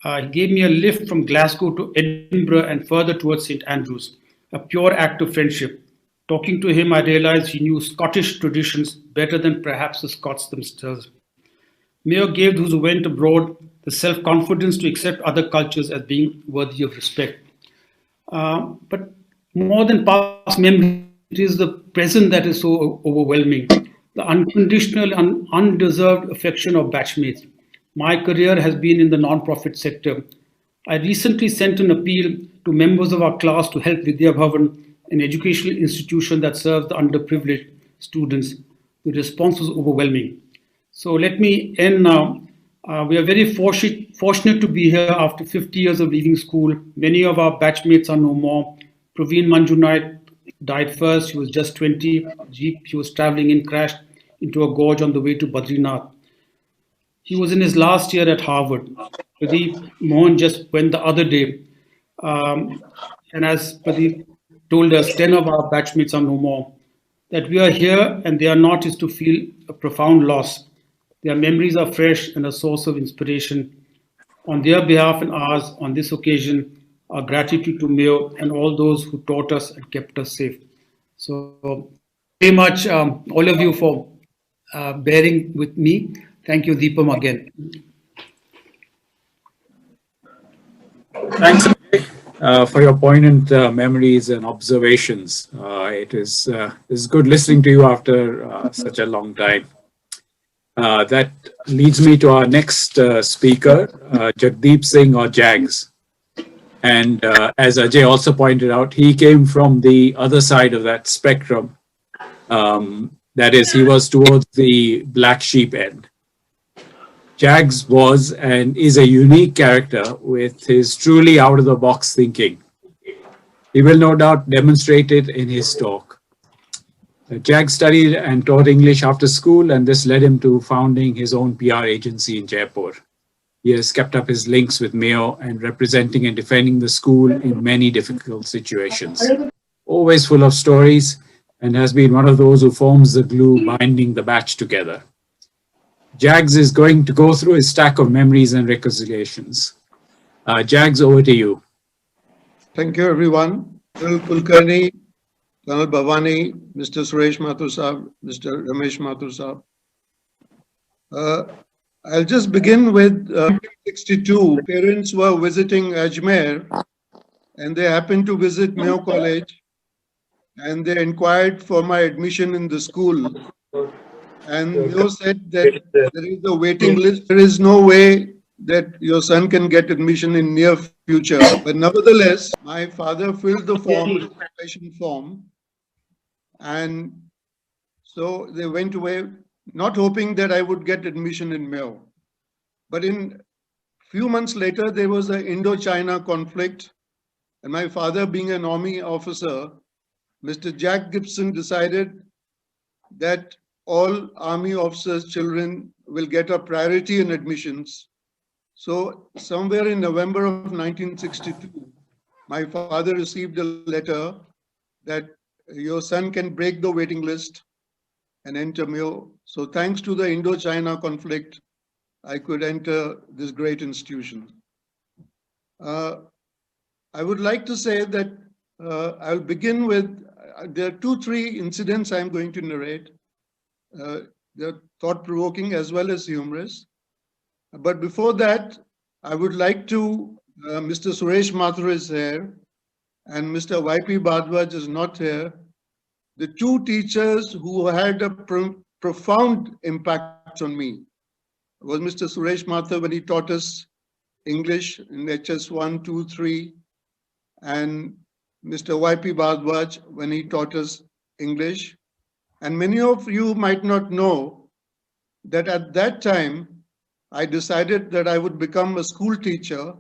He gave me a lift from Glasgow to Edinburgh and further towards St. Andrews, a pure act of friendship. Talking to him, I realized he knew Scottish traditions better than perhaps the Scots themselves. Mayo gave those who went abroad the self-confidence to accept other cultures as being worthy of respect. But more than past memory, it is the present that is so overwhelming. The unconditional and undeserved affection of batchmates. My career has been in the non-profit sector. I recently sent an appeal to members of our class to help Vidya Bhavan, an educational institution that serves the underprivileged students. The response was overwhelming. So let me end now. We are very fortunate to be here after 50 years of leaving school. Many of our batchmates are no more. Praveen Manjunait died first. He was just 20. Jeep he was traveling in crashed into a gorge on the way to Badrinath. He was in his last year at Harvard. Pradeep Mohan just went the other day. And as Pradeep told us, 10 of our batchmates are no more. That we are here and they are not is to feel a profound loss. Their memories are fresh and a source of inspiration. On their behalf and ours, on this occasion, our gratitude to Mayo and all those who taught us and kept us safe. So very much all of you for bearing with me. Thank you, Deepam, again. Thanks. for your poignant memories and observations. It is good listening to you after such a long time. That leads me to our next speaker, Jagdeep Singh or Jags. And as Ajay also pointed out, he came from the other side of that spectrum. That is, he was towards the black sheep end. Jags was and is a unique character with his truly out of the box thinking. He will no doubt demonstrate it in his talk. Jags studied and taught English after school, and this led him to founding his own PR agency in Jaipur. He has kept up his links with Mayo and representing and defending the school in many difficult situations. Always full of stories, and has been one of those who forms the glue binding the batch together. Jags is going to go through his stack of memories and reconciliations. Jags, over to you. Thank you, everyone. Colonel Kulkarni, Colonel Bhavani, Mr. Suresh Mathur Saab, Mr. Ramesh Mathur Saab. I'll just begin with 1962. Parents were visiting Ajmer, and they happened to visit Mayo College, and they inquired for my admission in the school. And Mayo said that there is a waiting list. There is no way that your son can get admission in near future. But nevertheless, my father filled the form, application form, and so they went away, not hoping that I would get admission in Mayo. But in few months later, there was an Indo-China conflict, and my father, being an army officer, Mr. Jack Gibson, decided that all army officers' children will get a priority in admissions. So somewhere in November of 1962, my father received a letter that your son can break the waiting list and enter Mayo. So thanks to the Indo-China conflict, I could enter this great institution. I would like to say that I'll begin with, there are 2-3 incidents I'm going to narrate. They're thought-provoking as well as humorous. But before that, I would like to, Mr. Suresh Mathur is here, and Mr. YP Bhardwaj is not here. The 2 teachers who had a profound impact on me was Mr. Suresh Mathur when he taught us English in HS 1, 2, 3, and Mr. YP Bhardwaj when he taught us English. And many of you might not know that at that time, I decided that I would become a school teacher,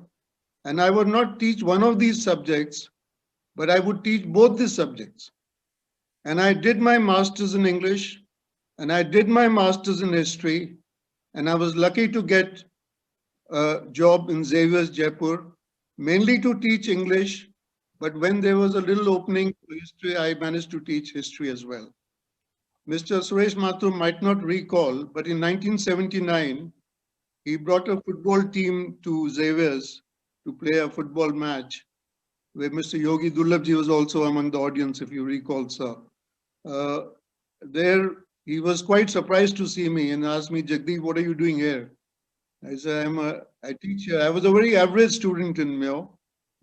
and I would not teach one of these subjects, but I would teach both the subjects. And I did my master's in English, and I did my master's in history, and I was lucky to get a job in Xavier's Jaipur, mainly to teach English, but when there was a little opening for history, I managed to teach history as well. Mr. Suresh Mathur might not recall, but in 1979, he brought a football team to Xavier's to play a football match, where Mr. Yogi Dullabji was also among the audience, if you recall, sir. There, he was quite surprised to see me and asked me, Jagdeep, what are you doing here? I said, I teach here. I was a very average student in Mayo,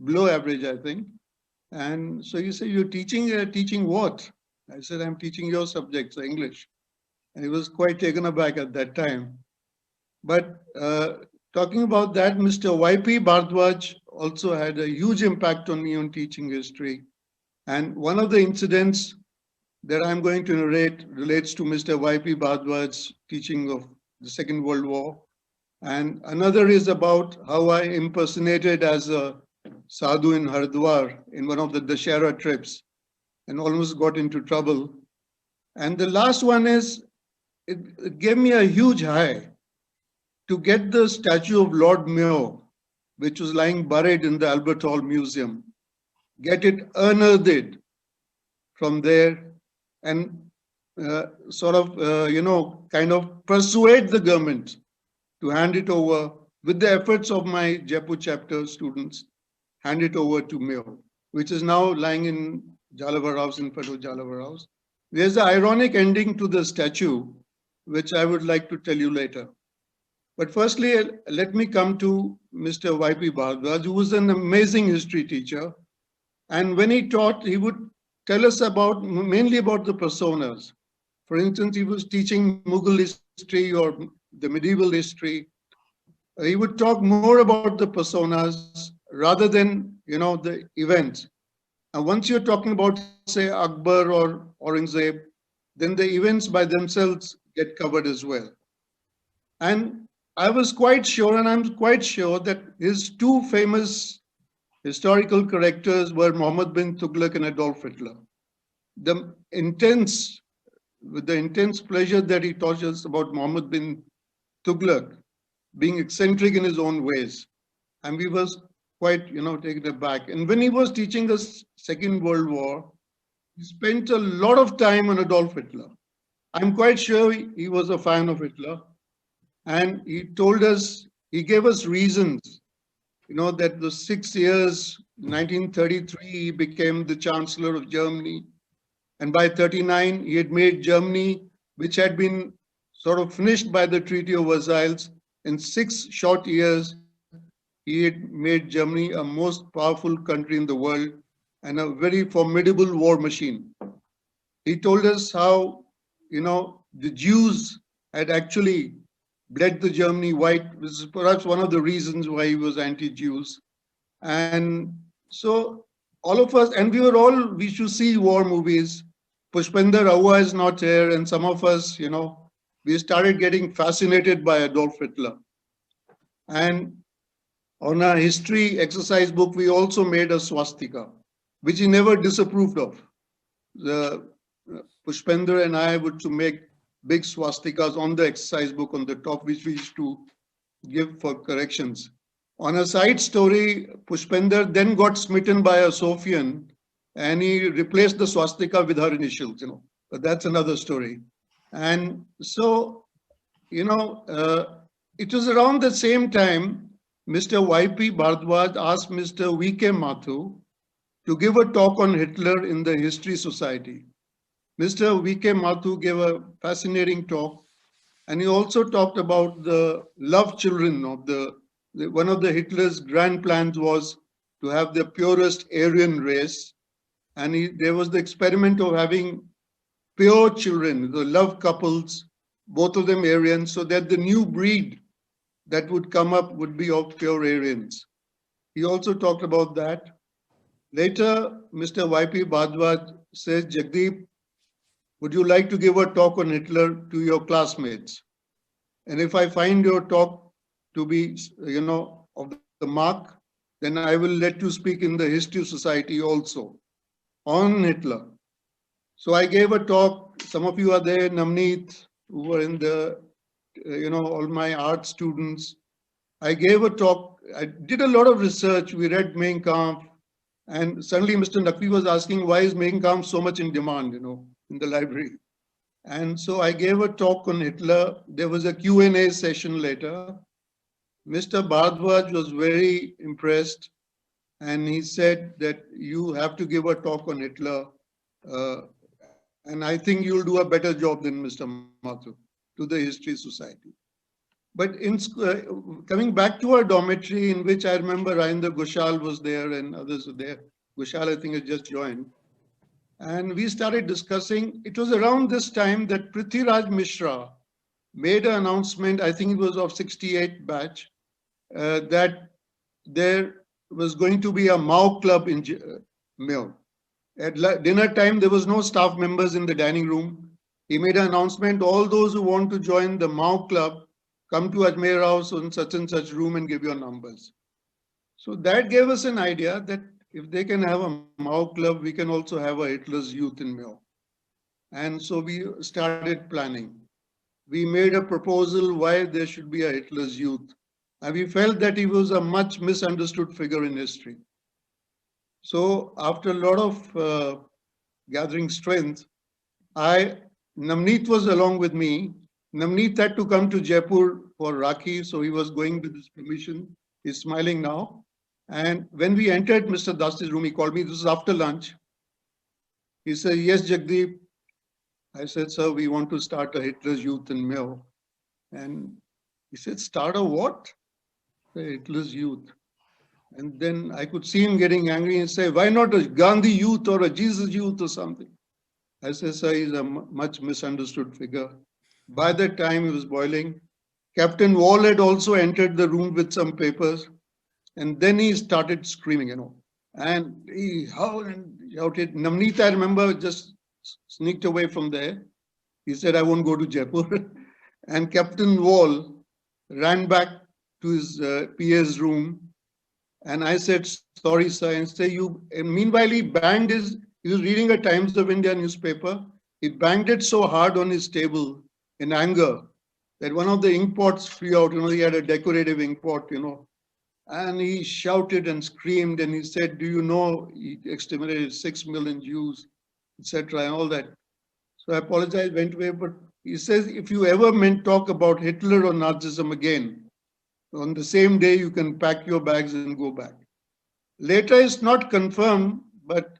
below average, I think. And so he said, you're teaching, teaching what? I said, I'm teaching your subjects, English. And he was quite taken aback at that time. But talking about that, Mr. YP Bhardwaj also had a huge impact on me on teaching history. And one of the incidents that I'm going to narrate relates to Mr. YP Bhardwaj's teaching of the Second World War. And another is about how I impersonated as a sadhu in Haridwar in one of the Dashera trips and almost got into trouble. And the last one is, it gave me a huge high to get the statue of Lord Mayo, which was lying buried in the Albert Hall Museum, get it unearthed from there and kind of persuade the government to hand it over with the efforts of my Jaipur chapter students, hand it over to Mayo, which is now lying in Jalavar House, in front of Jalavar House. There's an ironic ending to the statue, which I would like to tell you later. But firstly, let me come to Mr. Y.P. Bhardwaj, who was an amazing history teacher. And when he taught, he would tell us mainly about the personas. For instance, he was teaching Mughal history or the medieval history. He would talk more about the personas rather than, the events. And once you're talking about, say, Akbar or Aurangzeb, then the events by themselves get covered as well. And I was quite sure, and I'm quite sure, that his two famous historical characters were Muhammad bin Tughlaq and Adolf Hitler. With the intense pleasure that he taught us about Muhammad bin Tughlaq, being eccentric in his own ways. And we was quite, taken aback. And when he was teaching us Second World War, he spent a lot of time on Adolf Hitler. I'm quite sure he was a fan of Hitler. And he gave us reasons, that the 6 years, 1933, he became the Chancellor of Germany. And by 1939, he had made Germany, which had been sort of finished by the Treaty of Versailles, in 6 short years, he had made Germany a most powerful country in the world and a very formidable war machine. He told us how, the Jews had actually bled the Germany white, which is perhaps one of the reasons why he was anti-Jews. And so all of us, and we should see war movies. Pushpinder Aua is not here, and some of us, we started getting fascinated by Adolf Hitler. And on our history exercise book, we also made a swastika, which he never disapproved of. Pushpinder and I would to make big swastikas on the exercise book on the top, which we used to give for corrections. On a side story, Pushpinder then got smitten by a Sofian, and he replaced the swastika with her initials, but that's another story. And so, it was around the same time, Mr. Y.P. Bhardwaj asked Mr. V.K. Mathur to give a talk on Hitler in the History Society. Mr. V.K. Mathur gave a fascinating talk, and he also talked about the love children of one of the Hitler's grand plans was to have the purest Aryan race. And there was the experiment of having pure children, the love couples, both of them Aryan, so that the new breed that would come up would be of pure Aryans. He also talked about that. Later, Mr. Y.P. Bhardwaj says, Jagdeep, would you like to give a talk on Hitler to your classmates? And if I find your talk to be, of the mark, then I will let you speak in the History Society also on Hitler. So I gave a talk. Some of you are there, Namneet, who were in the, all my art students. I gave a talk. I did a lot of research. We read Mein Kampf. And suddenly Mr. Naqvi was asking, why is Mein Kampf so much in demand, in the library? And so I gave a talk on Hitler. There was a Q&A session later. Mr. Bhardwaj was very impressed. And he said that you have to give a talk on Hitler. And I think you'll do a better job than Mr. Mathur to the History Society. But in coming back to our dormitory, in which I remember Rajendra Ghoshal was there and others were there. Ghoshal, I think, had just joined. And we started discussing. It was around this time that Prithviraj Mishra made an announcement, I think it was of 68 batch, that there was going to be a Mao club in Mayo. At dinner time, there was no staff members in the dining room. He made an announcement, all those who want to join the Mao club, come to Ajmer House in such and such room and give your numbers. So that gave us an idea that if they can have a Mao club, we can also have a Hitler's Youth in Mayo. And so we started planning. We made a proposal why there should be a Hitler's Youth. And we felt that he was a much misunderstood figure in history. So after a lot of gathering strength, Namneet was along with me. Namneet had to come to Jaipur for Rakhi, so he was going with his permission. He's smiling now. And when we entered Mr. Das's room, he called me. This is after lunch. He said, yes, Jagdeep. I said, sir, we want to start a Hitler's Youth in Mayo. And he said, start a what? Hitler's youth. And then I could see him getting angry and say, why not a Gandhi youth or a Jesus youth or something? I said, sir, he's a much misunderstood figure. By that time, he was boiling. Captain Wall had also entered the room with some papers. And then he started screaming, and he howled and shouted. Navneet, I remember, just sneaked away from there. He said, I won't go to Jaipur. And Captain Wall ran back to his PA's room. And I said, sorry, sir. And say, and meanwhile, he was reading a Times of India newspaper. He banged it so hard on his table in anger that one of the ink pots flew out. He had a decorative ink pot, and he shouted and screamed. And he said, do you know, he exterminated 6 million Jews, etc., and all that. So I apologized, went away. But he says, if you ever talk about Hitler or Nazism again, on the same day, you can pack your bags and go back. Later, it's not confirmed, but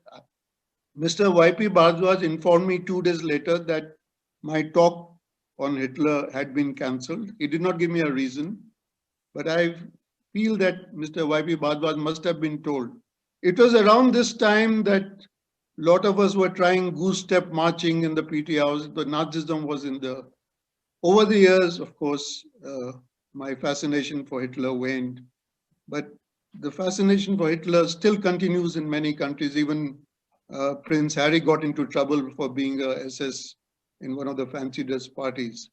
Mr. Y.P. Bhardwaj informed me 2 days later that my talk on Hitler had been cancelled. He did not give me a reason, but I feel that Mr. Y.P. Bhardwaj must have been told. It was around this time that a lot of us were trying goose step marching in the PT house. The Nazism was in the... Over the years, of course, my fascination for Hitler waned, but the fascination for Hitler still continues in many countries. Even Prince Harry got into trouble for being a SS in one of the fancy dress parties.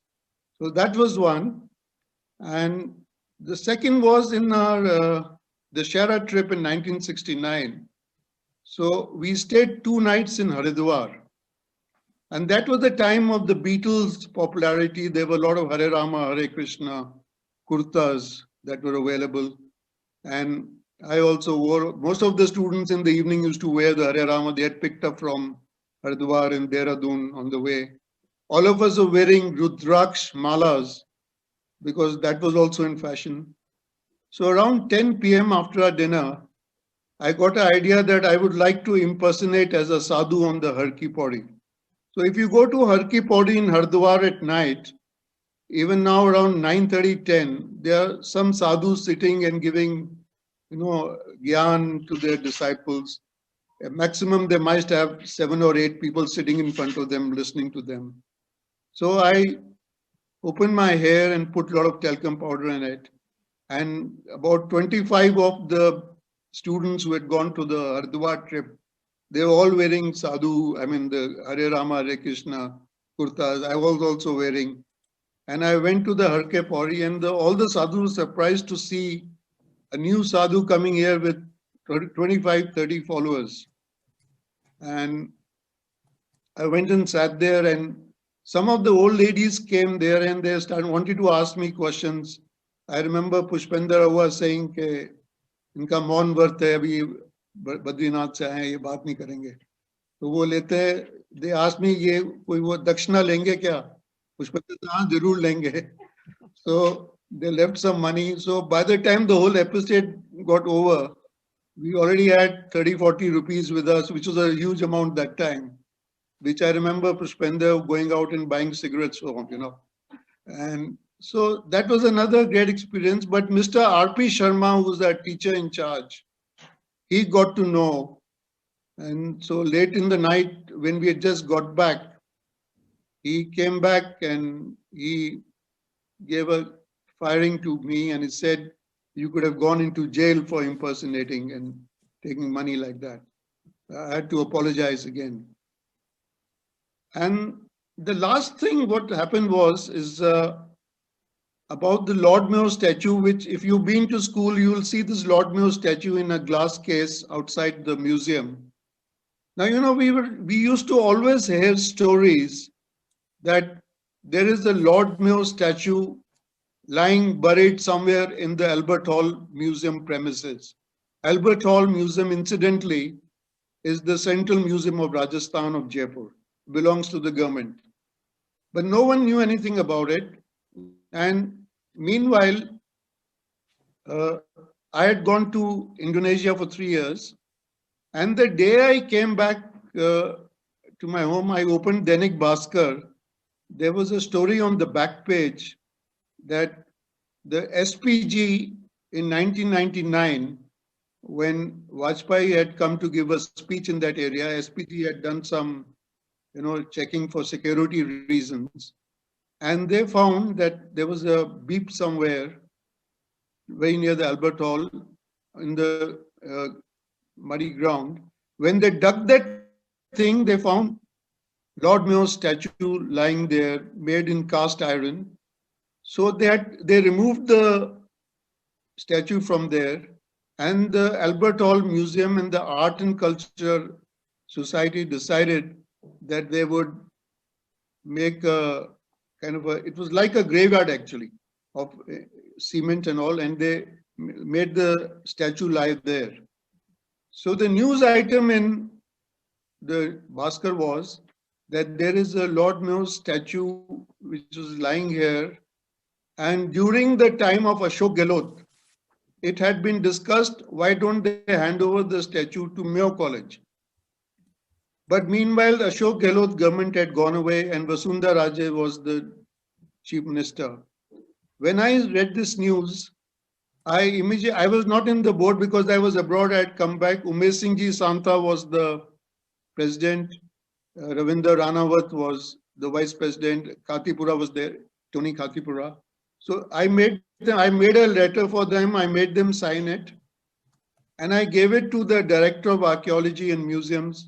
So that was one. And the second was in our Dashera trip in 1969. So we stayed 2 nights in Haridwar. And that was the time of the Beatles' popularity. There were a lot of Hare Rama, Hare Krishna kurtas that were available. And I also wore, most of the students in the evening used to wear the Hare Rama they had picked up from Haridwar and Dehradun on the way. All of us were wearing Rudraksh malas because that was also in fashion. So around 10 p.m. after our dinner, I got an idea that I would like to impersonate as a sadhu on the Har Ki Pauri. So if you go to Har Ki Pauri in Haridwar at night, even now around 9:30, 10, there are some sadhus sitting and giving, gyan to their disciples. At maximum, they might have 7 or 8 people sitting in front of them, listening to them. So I opened my hair and put a lot of talcum powder in it. And about 25 of the students who had gone to the Haridwar trip, they were all wearing sadhu, the Hare Rama, Hare Krishna kurtas. I was also wearing. And I went to the Har Ki Pauri, and all the sadhus were surprised to see a new sadhu coming here with 25, 30 followers. And I went and sat there, and some of the old ladies came there and they wanted to ask me questions. I remember Pushpender was saying कि इनका मौन व्रत है, अभी बद्रीनाथ से आए, ये बात नहीं करेंगे. तो वो लेते, they asked me, ये कोई वो दक्षिणा लेंगे क्या? Pushpender said, हाँ जरूर लेंगे. So they left some money. So by the time the whole episode got over, we already had 30, 40 rupees with us, which was a huge amount that time, which I remember Pushpender going out and buying cigarettes for, And so that was another great experience. But Mr. R.P. Sharma, who was our teacher in charge, he got to know. And so late in the night, when we had just got back, he came back and he gave a firing to me and he said, you could have gone into jail for impersonating and taking money like that. I had to apologize again. And the last thing what happened is about the Lord Mayo statue, which if you've been to school, you will see this Lord Mayo statue in a glass case outside the museum. Now, we used to always hear stories that there is a Lord Mayo statue lying buried somewhere in the Albert Hall Museum premises. Albert Hall Museum, incidentally, is the Central Museum of Rajasthan of Jaipur. Belongs to the government. But no one knew anything about it. And meanwhile, I had gone to Indonesia for 3 years. And the day I came back to my home, I opened Dainik Bhaskar. There was a story on the back page that the SPG in 1999, when Vajpayee had come to give a speech in that area, SPG had done some, checking for security reasons. And they found that there was a beep somewhere very near the Albert Hall in the muddy ground. When they dug that thing, they found Lord Mayo's statue lying there, made in cast iron. So they removed the statue from there, and the Albert Hall Museum and the Art and Culture Society decided that they would make a kind of it was like a graveyard actually, of cement and all, and they made the statue lie there. So the news item in the Bhaskar was that there is a Lord Mayo's statue which was lying here, and during the time of Ashok Gehlot, it had been discussed, why don't they hand over the statue to Mayo College? But meanwhile, Ashok Gehlot government had gone away and Vasundhara Raje was the chief minister. When I read this news, I was not in the board because I was abroad. I had come back. Umesh Singh Ji Santa was the president. Ravinder Ranawat was the vice president. Khatipura was there, Tony Khatipura. So I made a letter for them. I made them sign it. And I gave it to the director of archaeology and museums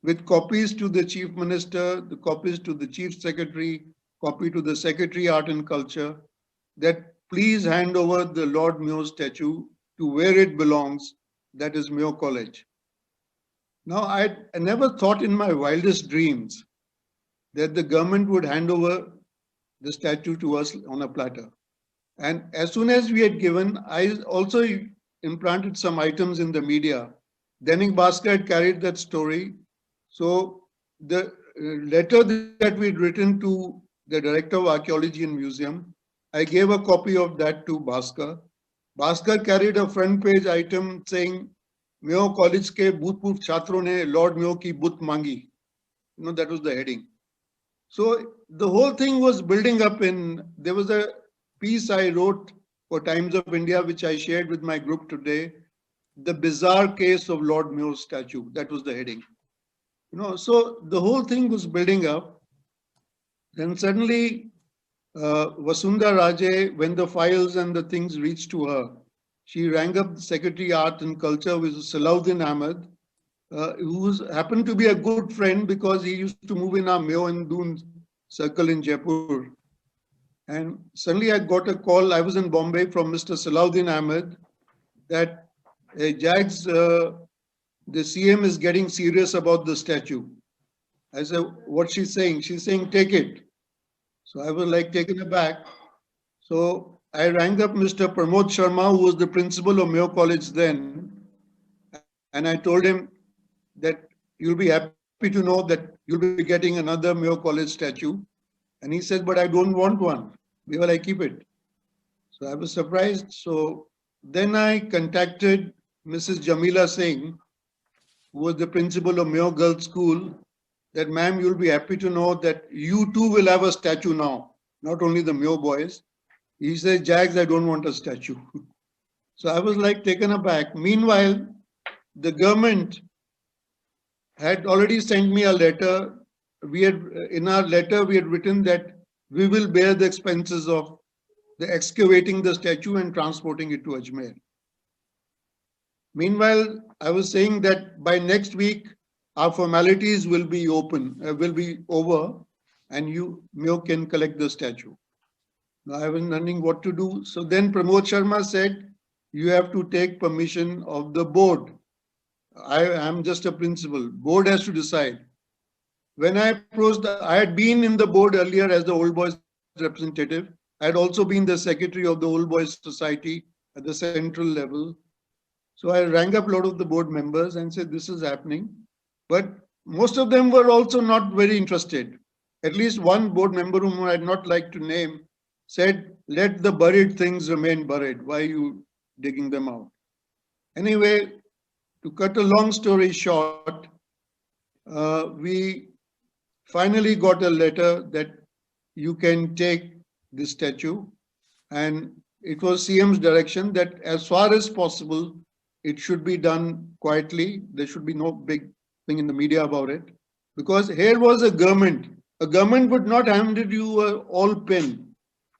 with copies to the chief minister, the copies to the chief secretary, copy to the secretary art and culture, that please hand over the Lord Mayo statue to where it belongs, that is Mayo College. Now, I never thought in my wildest dreams that the government would hand over the statue to us on a platter. And as soon as we had given, I also implanted some items in the media. Dainik Bhaskar had carried that story. So the letter that we'd written to the director of archaeology and museum, I gave a copy of that to Bhaskar. Bhaskar carried a front page item saying, Mayo College ke bhutpurv chhatron ne Lord Mayo ki butt mangi. That was the heading. So the whole thing was building up there was a piece I wrote for Times of India, which I shared with my group today, The Bizarre Case of Lord Mayo's Statue. That was the heading. So the whole thing was building up. Then suddenly, Vasundhara Raje, when the files and the things reached to her, she rang up the Secretary Art and Culture, which was Salahuddin Ahmed, who happened to be a good friend because he used to move in our Mayo and Doon circle in Jaipur. And suddenly I got a call, I was in Bombay, from Mr. Salahuddin Ahmed, that Jags, the CM is getting serious about the statue. I said, what's she saying? She's saying, take it. So I was like taken aback. So I rang up Mr. Pramod Sharma, who was the principal of Mayo College then, and I told him that you'll be happy to know that you'll be getting another Mayo College statue. And he said, but I don't want one. Where will I keep it? So I was surprised. So then I contacted Mrs. Jamila Singh, who was the principal of Mayo Girls School, that, ma'am, you'll be happy to know that you too will have a statue now, not only the Mayo boys. He said, Jags, I don't want a statue. So I was like taken aback. Meanwhile, the government had already sent me a letter. In our letter, we had written that we will bear the expenses of the excavating the statue and transporting it to Ajmer. Meanwhile, I was saying that by next week, our formalities will be over, and Mayo can collect the statue. Now I was wondering what to do. So then Pramod Sharma said, you have to take permission of the board. I am just a principal. Board has to decide. When I approached, I had been in the board earlier as the Old Boys representative. I had also been the secretary of the Old Boys Society at the central level. So I rang up a lot of the board members and said, this is happening. But most of them were also not very interested. At least one board member, whom I'd not like to name, said, let the buried things remain buried. Why are you digging them out? Anyway, to cut a long story short, we finally got a letter that you can take this statue and it was CM's direction that as far as possible, it should be done quietly. There should be no big thing in the media about it. Because here was a government. A government would not hand you a all pin.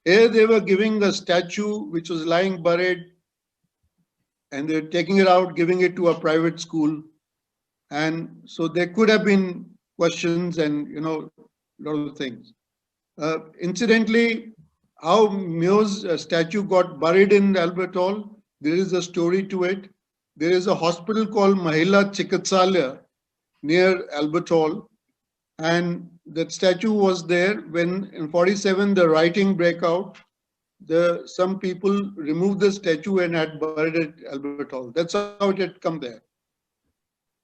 Here they were giving a statue which was lying buried, and they're taking it out, giving it to a private school. And so there could have been questions and, a lot of things. Incidentally, how Mayo's statue got buried in Albert Hall, there is a story to it. There is a hospital called Mahila Chikitsalaya near Albert Hall. And that statue was there when in 47 the rioting broke out. Some people removed the statue and had buried it at Albert Hall. That's how it had come there.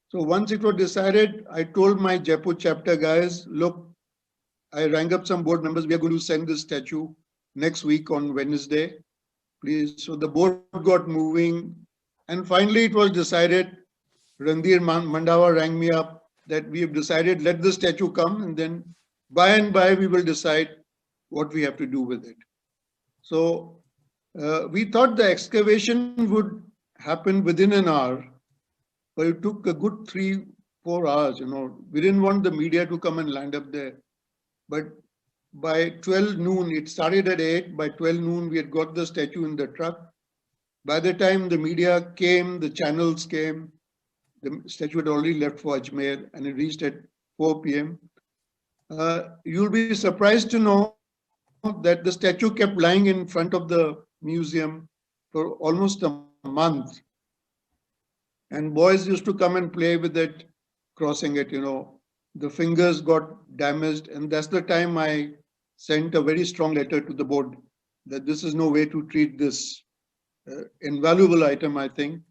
So once it was decided, I told my Jaipur chapter guys, look, I rang up some board members. We are going to send this statue next week on Wednesday, please. So the board got moving, and finally it was decided. Randhir Mandawa rang me up that we have decided, let the statue come, and then by and by we will decide what we have to do with it. So we thought the excavation would happen within an hour, but it took a good 3-4 hours. We didn't want the media to come and land up there. But by 12 noon, it started at 8. By 12 noon, we had got the statue in the truck. By the time the media came, the channels came, the statue had already left for Ajmer, and it reached at 4 p.m. You'll be surprised to know that the statue kept lying in front of the museum for almost a month. And boys used to come and play with it, crossing it, The fingers got damaged, and that's the time I sent a very strong letter to the board that this is no way to treat this invaluable item, I think,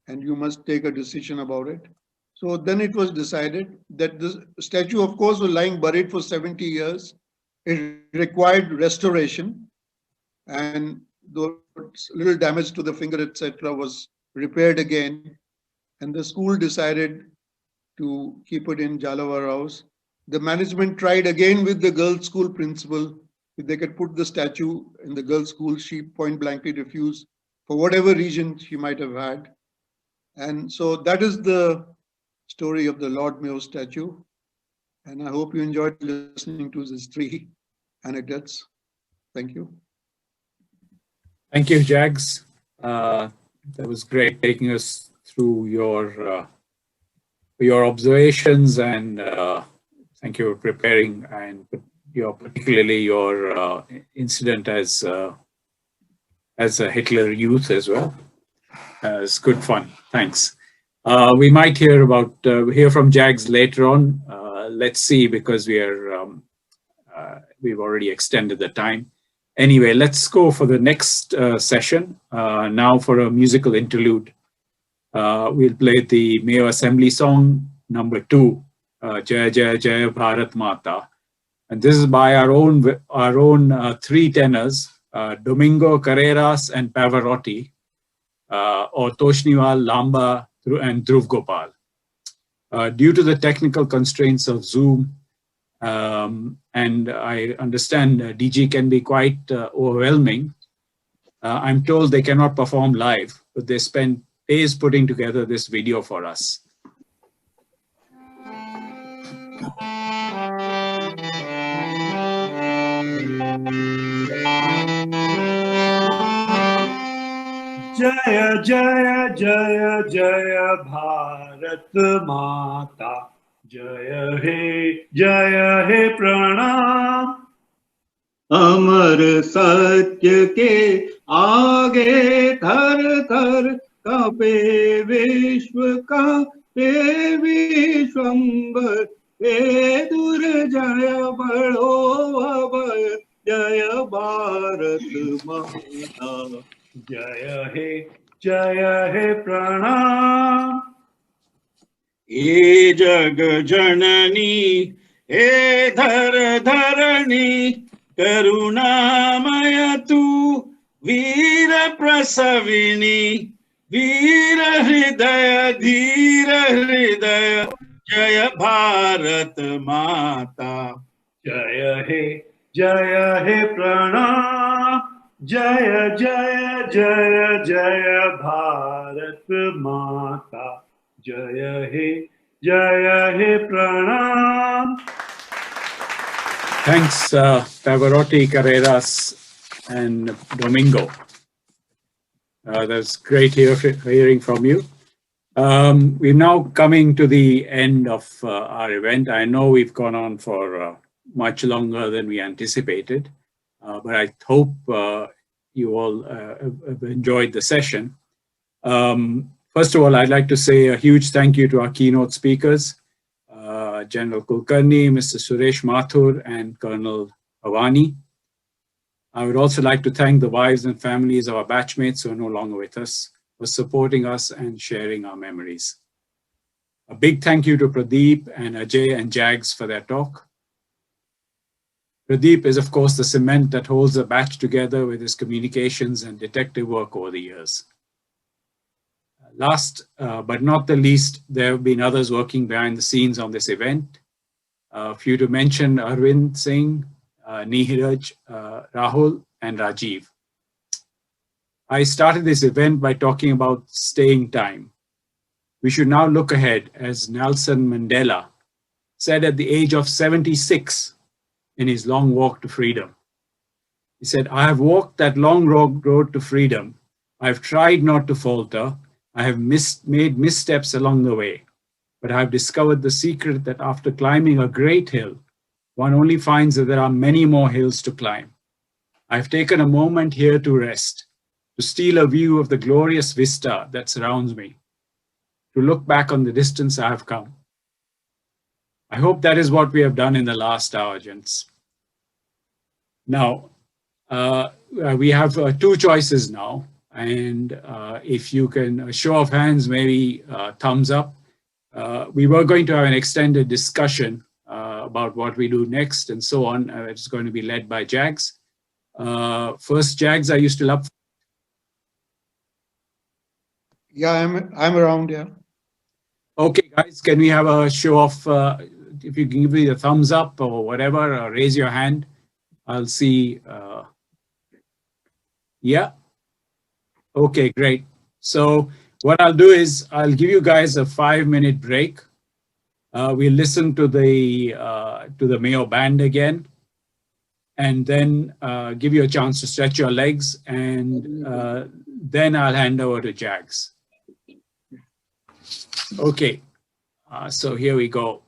and you must take a decision about it. So then it was decided that the statue, of course, was lying buried for 70 years. It required restoration, and the little damage to the finger, etc., was repaired again. And the school decided to keep it in Jalawar House. The management tried again with the girls' school principal if they could put the statue in the girls' school. She point blankly refused for whatever reason she might have had. And so that is the story of the Lord Mayo statue. And I hope you enjoyed listening to these 3 anecdotes. Thank you. Thank you, Jags. That was great taking us through your observations, and thank you for preparing, and particularly your incident as a Hitler Youth as well. It's good fun. Thanks. We might hear from Jags later on. Let's see, because we've already extended the time. Anyway, let's go for the next session. Now for a musical interlude. We'll play the Mayo Assembly song number 2, Jaya Jaya Jaya Bharat Mata, and this is by our own 3 tenors, Domingo Carreras and Pavarotti, or Toshniwal, Lamba, and Dhruv Gopal. Due to the technical constraints of Zoom, and I understand DG can be quite overwhelming, I'm told they cannot perform live, but they spent days putting together this video for us. Jaya Jaya Jaya Jaya Bharat Mata, Jaya He Pranam. अमर सत्य के आगे थर थर कांपे विश्व कांपे विश्वंभर, हे दुर्जय बड़ो अभय, जय भारत माता। जय हे प्रणाम। हे जग जननी, हे धर धरणी, करुणामय तू वीर प्रसविनी, वीर हृदय धीर हृदय, जय भारत माता। जय हे प्रणाम। Jaya Jaya Jaya Jaya Bharat Mata. Jaya He Pranam. Thanks, Pavarotti, Carreras, and Domingo. That's great hearing from you. We're now coming to the end of our event. I know we've gone on for much longer than we anticipated, but I hope you all have enjoyed the session. First of all, I'd like to say a huge thank you to our keynote speakers, General Kulkarni, Mr. Suresh Mathur, and Colonel Bhavani. I would also like to thank the wives and families of our batchmates who are no longer with us for supporting us and sharing our memories. A big thank you to Pradeep and Ajay and Jags for their talk. Pradeep is, of course, the cement that holds the batch together with his communications and detective work over the years. Last but not the least, there have been others working behind the scenes on this event. A few to mention: Arvind Singh, Neeraj, Rahul, and Rajiv. I started this event by talking about staying time. We should now look ahead, as Nelson Mandela said at the age of 76 in his long walk to freedom. He said, "I have walked that long road to freedom. I have tried not to falter. I have made missteps along the way, but I have discovered the secret that after climbing a great hill, one only finds that there are many more hills to climb. I've taken a moment here to rest, to steal a view of the glorious vista that surrounds me, to look back on the distance I have come." I hope that is what we have done in the last hour, gents. Now, we have two choices now. And if you can, a show of hands, maybe thumbs up. We were going to have an extended discussion about what we do next and so on. It's going to be led by Jags. First, Jags, are you still up? Yeah, I'm around, yeah. Okay, guys, can we have a show of, if you can give me a thumbs up or whatever, or raise your hand. I'll see. Yeah. Okay, great. So what I'll do is I'll give you guys a 5-minute break. We'll listen to the Mayo band again, and then give you a chance to stretch your legs, and then I'll hand over to Jags. Okay, so here we go.